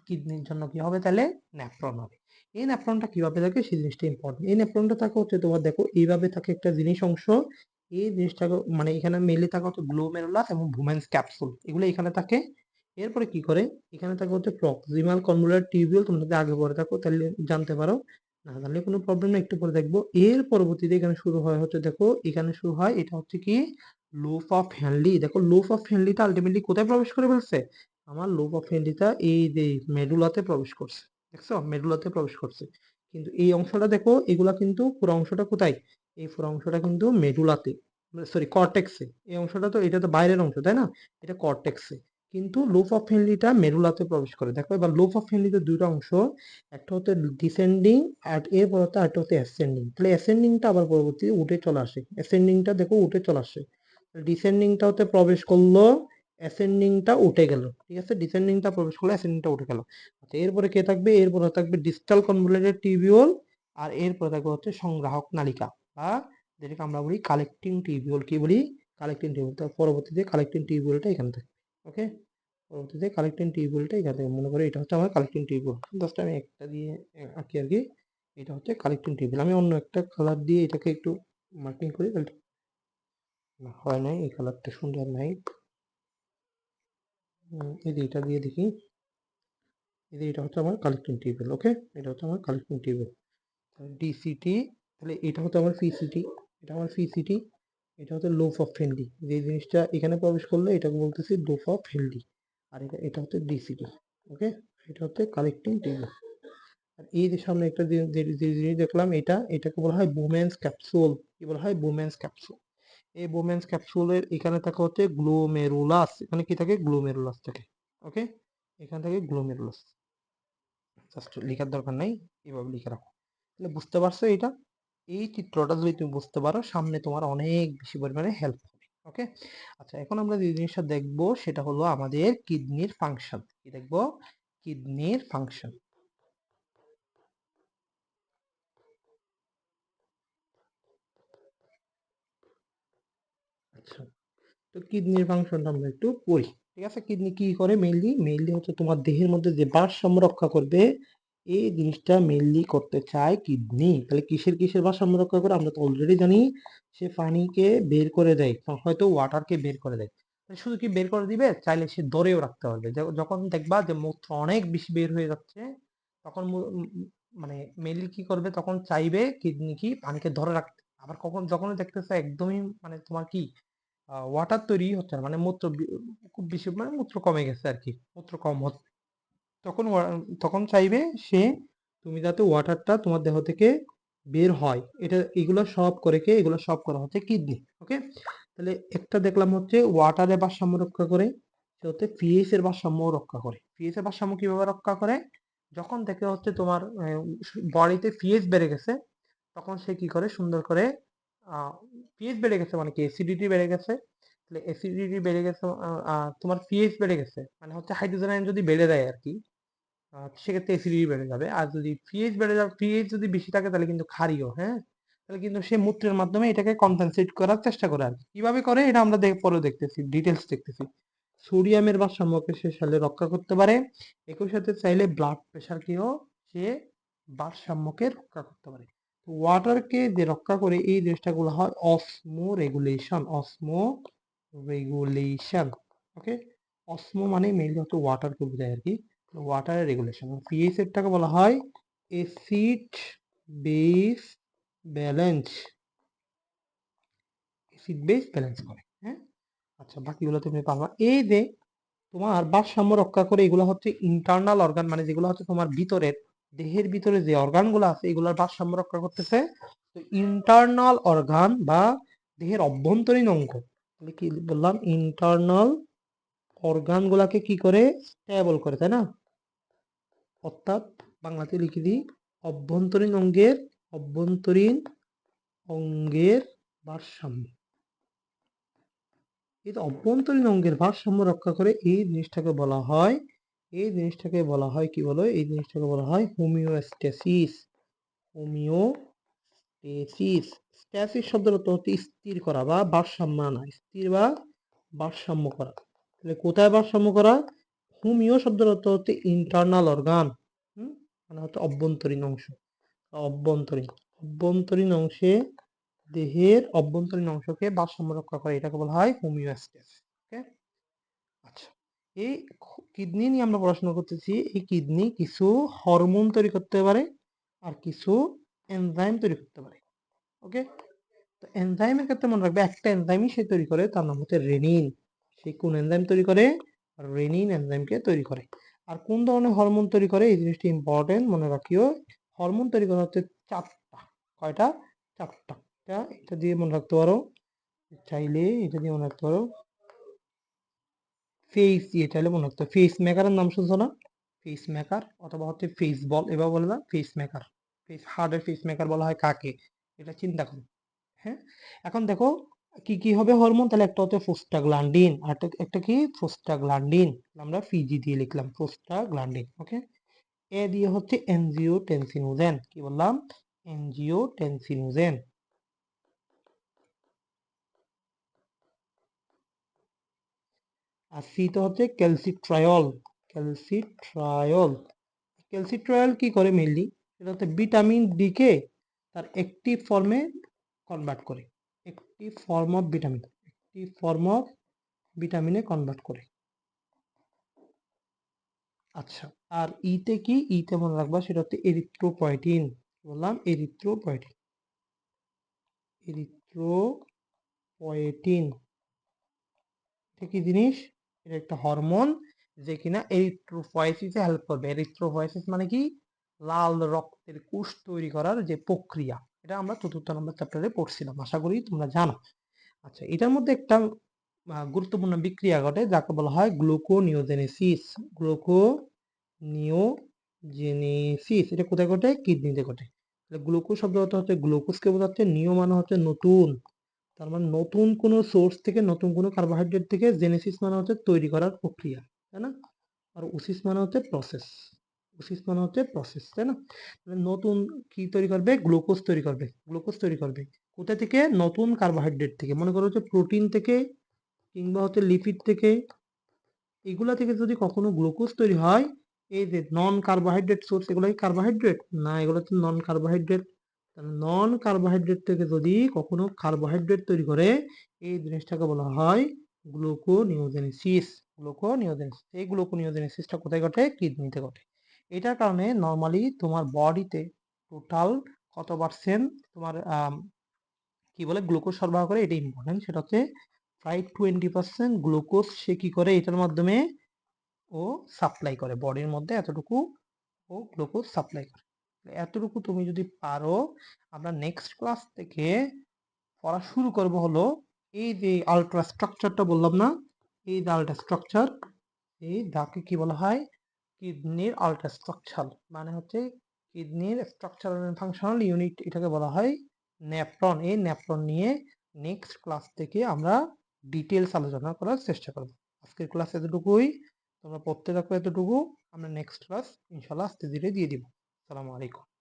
কিডনির জন্য কি হবে তাহলে? নেফ্রন হবে। এই নেফ্রনটা কিভাবে থাকে সেই জিনিসটা ইম্পর্টেন্ট। এই নেফ্রনটা থাকে হচ্ছে তোমার দেখো এইভাবে থাকে একটা জিনিস অংশ, এই জিনিসটাকে মানে এখানে মেলে থাকে হচ্ছে গ্লোমেরুলাস এবং ভুমেন্স ক্যাপসুল, এগুলো এখানে থাকে। এরপরে কি করে? এখানে থাকে হচ্ছে প্রক্সিমাল কনভোলুলার টিউবিউল, তোমরা যদি আগে পড়ে থাকো তাহলে জানতে পারো, না জানলে কোনো প্রবলেম নেই, একটু পরে দেখবো। এর পরবর্তীতে এখানে শুরু হয় হচ্ছে, দেখো এখানে শুরু হয়, এটা হচ্ছে কি? Loop of Henley. দেখো লুপ অফ হ্যানলিটা আলটিমেটলি কোথায় প্রবেশ করে ফেলছে? আমার লুপ অফ হ্যানলিটা এই যে মেডুলাতে প্রবেশ করছে, দেখছো? মেডুলাতে প্রবেশ করছে। কিন্তু এই অংশটা দেখো, এগুলা কিন্তু পুরো অংশটা কোথায়? এই পুরো অংশটা কিন্তু মেডুলাতে, সরি কর্টেক্সে। এই অংশটা তো, এটা তো বাইরের অংশ তাই না? এটা কর্টেক্সে। কিন্তু লুপ অফ হেনরিটা মেরুলাতে প্রবেশ করে। দেখো এবার লুপ অফ হেনরিতে দুইটা অংশ, একটা হচ্ছে ডিসেন্ডিং আর এর পরতে আরেকটা হচ্ছে অ্যাসেন্ডিং। তাহলে অ্যাসেন্ডিংটা আবার পরবর্তীতে উঠে চলে আসে, অ্যাসেন্ডিংটা দেখো উঠে চলে আসে। ডিসেন্ডিংটা হতে প্রবেশ করলো, অ্যাসেন্ডিংটা উঠে গেল, ঠিক আছে? ডিসেন্ডিংটা প্রবেশ করলো, অ্যাসেন্ডিংটা উঠে গেল। আচ্ছা, এরপরে কে থাকবে? এরপরে থাকবে ডিস্টাল কনভলিউটেড টিউবিউল, আর এরপরে থাকবে হচ্ছে সংগ্রাহক নালিকা, বা যেটাকে আমরা বলি কালেক্টিং টিউবিউল। কি বলি? Collecting tubule. তার পরবর্তীতে কালেক্টিং টিউবিউলটা এখানে থাকে। ওকে, পরবর্তীতে কালেক্টিং টিউবওয়েলটা এখান থেকে মনে করি এটা হচ্ছে আমার কালেক্টিং টিউবওয়েল। জাস্ট আমি একটা দিয়ে আঁকি আর কি। এটা হচ্ছে কালেক্টিং টিউবওয়েল। আমি অন্য একটা কালার দিয়ে এটাকে একটু মার্কিং করি, তাহলে না, হয় নাই, এই কালারটা সুন্দর নাই। এই যে এটা দিয়ে দেখি, এই যে এটা হচ্ছে আমার কালেক্টিং টিউবওয়েল। ওকে, এটা হচ্ছে আমার কালেক্টিং টিউবওয়েল। ডিসিটি, তাহলে এটা হচ্ছে আমার ফিসিটি, এটা আমার ফিসিটি। এটা হচ্ছে লোফ অফ ফেন্ডি, যে জিনিসটা এখানে প্রবেশ করলে এটাকে বলতেছি লোফ অফ ফেন্ডি। আর এটা এটা হচ্ছে ডিসিটি। ওকে, এটা হচ্ছে কালেক্টিং টিউবওয়েল। আর এই যে সামনে একটা যে জিনিস দেখলাম, এটাকে বলা হয় বুমেন্স ক্যাপসুল। কি বলা হয়? বুমেন্স ক্যাপসুল। এই বুমেন্স ক্যাপসুলের এখানে থাকে হচ্ছে গ্লোমেরুলাস। এখানে কি থাকে? গ্লোমেরুলাস থাকে। ওকে, এখান থেকে গ্লোমেরুলাস, জাস্ট লেখার দরকার নাই, এভাবে লিখে রাখো। তাহলে বুঝতে পারছো এটা? এই চিত্রটা যদি তুমি বুঝতে পারো সামনে তোমার অনেক বেশি পরিমাণে হেল্প হবে। ওকে, আচ্ছা এখন আমরা যে জিনিসটা দেখব সেটা হলো আমাদের কিডনির ফাংশন। কি দেখবো? কিডনির ফাংশন। আচ্ছা, তো কিডনির ফাংশনটা আমরা একটু পড়ি। ঠিক আছে, কিডনি কি করে? মেইনলি হচ্ছে তোমার দেহের মধ্যে যে ভারসাম্য রক্ষা করবে, এই জিনিসটা মেইনলি করতে চায় কিডনি। তাহলে কিসের ভারসাম্য রক্ষা করে? আমরা তো অলরেডি জানি, সে পানিকে বের করে দেয়, হয়তো ওয়াটারকে বের করে দেয়। তাহলে শুধু কি বের করে দিবে? চাইলে সে ধরেও রাখতে পারবে। যখন দেখবা যে মূত্র অনেক বেশি বের হয়ে যাচ্ছে, তখন মানে মেইনলি কি করবে? তখন চাইবে কিডনি কি পানিকে ধরে রাখতে। আবার যখন দেখতেছে একদমই মানে তোমার কি ওয়াটার তৈরি হচ্ছে না, মানে খুব বেশি মানে মূত্র কমে গেছে আর কি, মূত্র কম হচ্ছে, তখন তখন চাইবে সে তুমি যাতে ওয়াটারটা তোমার দেহ থেকে বের হয়। এগুলো সব করে কে? এগুলো সব করা হচ্ছে কিডনি। ওকে, তাহলে একটা দেখলাম হচ্ছে ওয়াটারের ভারসাম্য রক্ষা করে, সে হচ্ছে পিএইচ এর ভারসাম্য রক্ষা করে। পিএইচ এর ভারসাম্য কিভাবে রক্ষা করে? যখন দেখে হচ্ছে তোমার বডিতে পিএইচ বেড়ে গেছে, তখন সে কি করে? সুন্দর করে পিএইচ বেড়ে গেছে মানে কি অ্যাসিডিটি বেড়ে গেছে, তাহলে অ্যাসিডিটি বেড়ে গেছে, তোমার পিএইচ বেড়ে গেছে মানে হচ্ছে হাইড্রোজেন আয়ন যদি বেড়ে যায় আর কি, সেক্ষেত্রে অ্যাসিডিটি বেড়ে যাবে। আর যদি পিএইচ বেড়ে যাবে, পিএইচ যদি বেশি থাকে তাহলে কিন্তু ক্ষারীয়, হ্যাঁ, তাহলে কিন্তু সে মূত্রের মাধ্যমে এটাকে কম্পেনসেট করার চেষ্টা করে আর কি। কিভাবে করে এটা আমরা পরে দেখতেছি, ডিটেলস দেখতেছি। সোডিয়ামের ভারসাম্যকে সে চাইলে রক্ষা করতে পারে, একই সাথে চাইলে ব্লাড প্রেশারকেও সে ভারসাম্যকে রক্ষা করতে পারে। ওয়াটারকে যে রক্ষা করে এই জিনিসটা গুলো হয় অসমো রেগুলেশন। অসমো রেগুলেশন। ওকে, অসমো মানে মেইনলি হচ্ছে ওয়াটারকে বোঝায় আর কি, ওয়াটারের রেগুলেশন। পিএইচ এরটাকে বলা হয় acid base balance. Acid base balance করে, হ্যাঁ। আচ্ছা, বাকিগুলো তুমি পারবা। এই যে তোমার ভারসাম্য রক্ষা করে, এগুলো হচ্ছে ইন্টারনাল অর্গান, মানে যেগুলো হচ্ছে তোমার ভিতরের দেহের ভিতরে যে অর্গান গুলো আছে এগুলোর ভারসাম্য রক্ষা করতেছে। তো ইন্টারনাল অর্গান বা দেহের অভ্যন্তরীণ অঙ্গ, তাহলে কি বললাম? ইন্টারনাল অর্গান গুলাকে কি করে? স্টেবল করে, তাই না? অর্থাৎ বাংলাতে লিখে দিই, অভ্যন্তরীণ অঙ্গের ভারসাম্য। এই অভ্যন্তরীণ অঙ্গের ভারসাম্য রক্ষা করে, এই জিনিসটাকে বলা হয় কি বলো? এই জিনিসটাকে বলা হয় হোমিওস্ট্যাসিস। হোমিওস্ট্যাসিস। স্ট্যাসিস শব্দের অর্থ হচ্ছে স্থির করা বা ভারসাম্য আনা, স্থির বা ভারসাম্য করা। তাহলে কোথায় ভারসাম্য করা? হোমিও শব্দের অর্থ হচ্ছে ইন্টারনাল অর্গান, মানে হচ্ছে অভ্যন্তরীণ অংশ। অভ্যন্তরীণ অভ্যন্তরীণ অংশে, দেহের অভ্যন্তরীণ অংশকে ভারসাম্য রক্ষা করে, এটাকে বলা হয় হোমিওস্ট্যাসিস। ওকে, আচ্ছা, এই কিডনি নিয়ে আমরা পড়াশোনা করতেছি। এই কিডনি কিছু হরমোন তৈরি করতে পারে আর কিছু এনজাইম তৈরি করতে পারে। ওকে, তো এনজাইমের ক্ষেত্রে মনে রাখবে, একটা এনজাইমই সে তৈরি করে, তার নাম হচ্ছে রেনিন। সে কোন এনজাইম তৈরি করে? রেনিন এনজাইমকে তৈরি করে। আর কোন ধরনের হরমোন তৈরি করে? এই জিনিসটি ইম্পর্টেন্ট, মনে রাখিও। হরমোন তৈরি করা হচ্ছে চারটা। কয়টা? চারটা। এটা দিয়ে মনে রাখতে পারো, চাইলে এটা দিয়ে মনে রাখতে পারো। ফেস দিয়ে চাইলে মনে রাখতে, ফেস মেকারের নাম শুনছো না? ফেস মেকার অথবা হচ্ছে ফেস বল, এবার বলে না ফেস মেকার। হার্টের ফেস মেকার বলা হয় কাকে? এটা চিন্তা করো, হ্যাঁ। এখন দেখো কি কি হবে হরমোন, তাহলে একটা হচ্ছে প্রোস্টাগ্ল্যান্ডিন, আর একটা কি? প্রোস্টাগ্ল্যান্ডিন। আমরা পিজি দিয়ে লিখলাম প্রোস্টাগ্ল্যান্ডিন। ওকে, এ দিয়ে হচ্ছে এনজিওটেনসিনোজেন। কি বললাম? এনজিওটেনসিনোজেন। আর সি তো হচ্ছে ক্যালসিট্রায়ল। ক্যালসিট্রায়ল। ক্যালসিট্রায়ল কি করে মেইনলি? এটা হচ্ছে ভিটামিন ডি কে তার অ্যাক্টিভ ফর্মে কনভার্ট করে। অ্যাক্টিভ ফর্ম অফ ভিটামিনে কনভার্ট করে। আচ্ছা, আর ইতে কি? ইতে মনে রাখবা, সেটা হচ্ছে এরিথ্রোপয়েটিন। বললাম এরিথ্রোপয়েটিন। এরিথ্রোপয়েটিন এটা কি জিনিস? এটা একটা হরমোন, যে কিনা এরিথ্রোপয়েসিসে হেল্প করবে। এরিথ্রোপয়েসিস মানে কি? লাল রক্তের কোষ তৈরি করার যে প্রক্রিয়া, এটা আমরা 4র্থ নম্বর চ্যাপ্টারে পড়ছিলাম, আশা করি তোমরা জানো। আচ্ছা, এটার মধ্যে একটা গুরুত্বপূর্ণ বিক্রিয়া ঘটে যাকে বলা হয় গ্লুকোনিওজেনেসিস। গ্লুকোনিওজেনেসিস এটা কোথায় ঘটে? কিডনিতে ঘটে। গ্লুকোজ শব্দ অর্থ হচ্ছে গ্লুকোজকে বোঝাচ্ছে, নিও মানে হচ্ছে নতুন, তার মানে নতুন কোনো সোর্স থেকে নতুন কোনো কার্বোহাইড্রেট থেকে, জেনেসিস মানে হচ্ছে তৈরি করার প্রক্রিয়া, তাই না? আর ওসিস মানে হচ্ছে প্রসেস, ওসিস মানে হচ্ছে প্রসেস, তাই না? তাহলে নতুন কি তৈরি করবে? গ্লুকোজ তৈরি করবে, গ্লুকোজ তৈরি করবে কোথা থেকে? নতুন কার্বোহাইড্রেট থেকে, মনে করো হচ্ছে প্রোটিন থেকে কিংবা হচ্ছে লিপিড থেকে, এগুলা থেকে যদি কখনো গ্লুকোজ তৈরি হয়, এই যে নন কার্বোহাইড্রেট সোর্স, এগুলো কি কার্বোহাইড্রেট? না, এগুলো তো নন কার্বোহাইড্রেট। নন কার্বোহাইড্রেট থেকে যদি কখনো কার্বোহাইড্রেট তৈরি করে, এই জিনিসটাকে বলা হয় গ্লুকোনিওজেনেসিস। গ্লুকোনিওজেনেসিস, এই গ্লুকোনিওজেনেসিসটা কোথায় ঘটে? কিডনিতে ঘটে। এটার কারণে নর্মালি তোমার বডিতে টোটাল কত পার্সেন্ট তোমার কি বলে গ্লুকোজ সরবরাহ করে, এটা ইম্পর্টেন্ট। সেটা হচ্ছে প্রায় 20% গ্লুকোজ সে কি করে এটার মাধ্যমে ও সাপ্লাই করে বডির মধ্যে, এতটুকু ও গ্লুকোজ সাপ্লাই করে। এতটুকু তুমি যদি পারো, আমরা নেক্সট ক্লাস থেকে পড়া শুরু করব হলো এই যে আলট্রা স্ট্রাকচারটা বললাম না, এই যে আলট্রা স্ট্রাকচার, এই যাকে কি বলা হয়? কিডনির আলট্রা স্ট্রাকচার, মানে হচ্ছে কিডনির স্ট্রাকচারাল এন্ড ফাংশনাল ইউনিট, এটাকে বলা হয় ন্যাফ্রন। এই ন্যাফ্রন নিয়ে নেক্সট ক্লাস থেকে আমরা ডিটেলস আলোচনা করার চেষ্টা করব। আজকের ক্লাস এতটুকুই, তোমরা পড়তে থাকো এতটুকু, আমরা নেক্সট ক্লাস ইনশাল্লাহ আস্তে ধীরে দিয়ে দিব। আসসালামু আলাইকুম।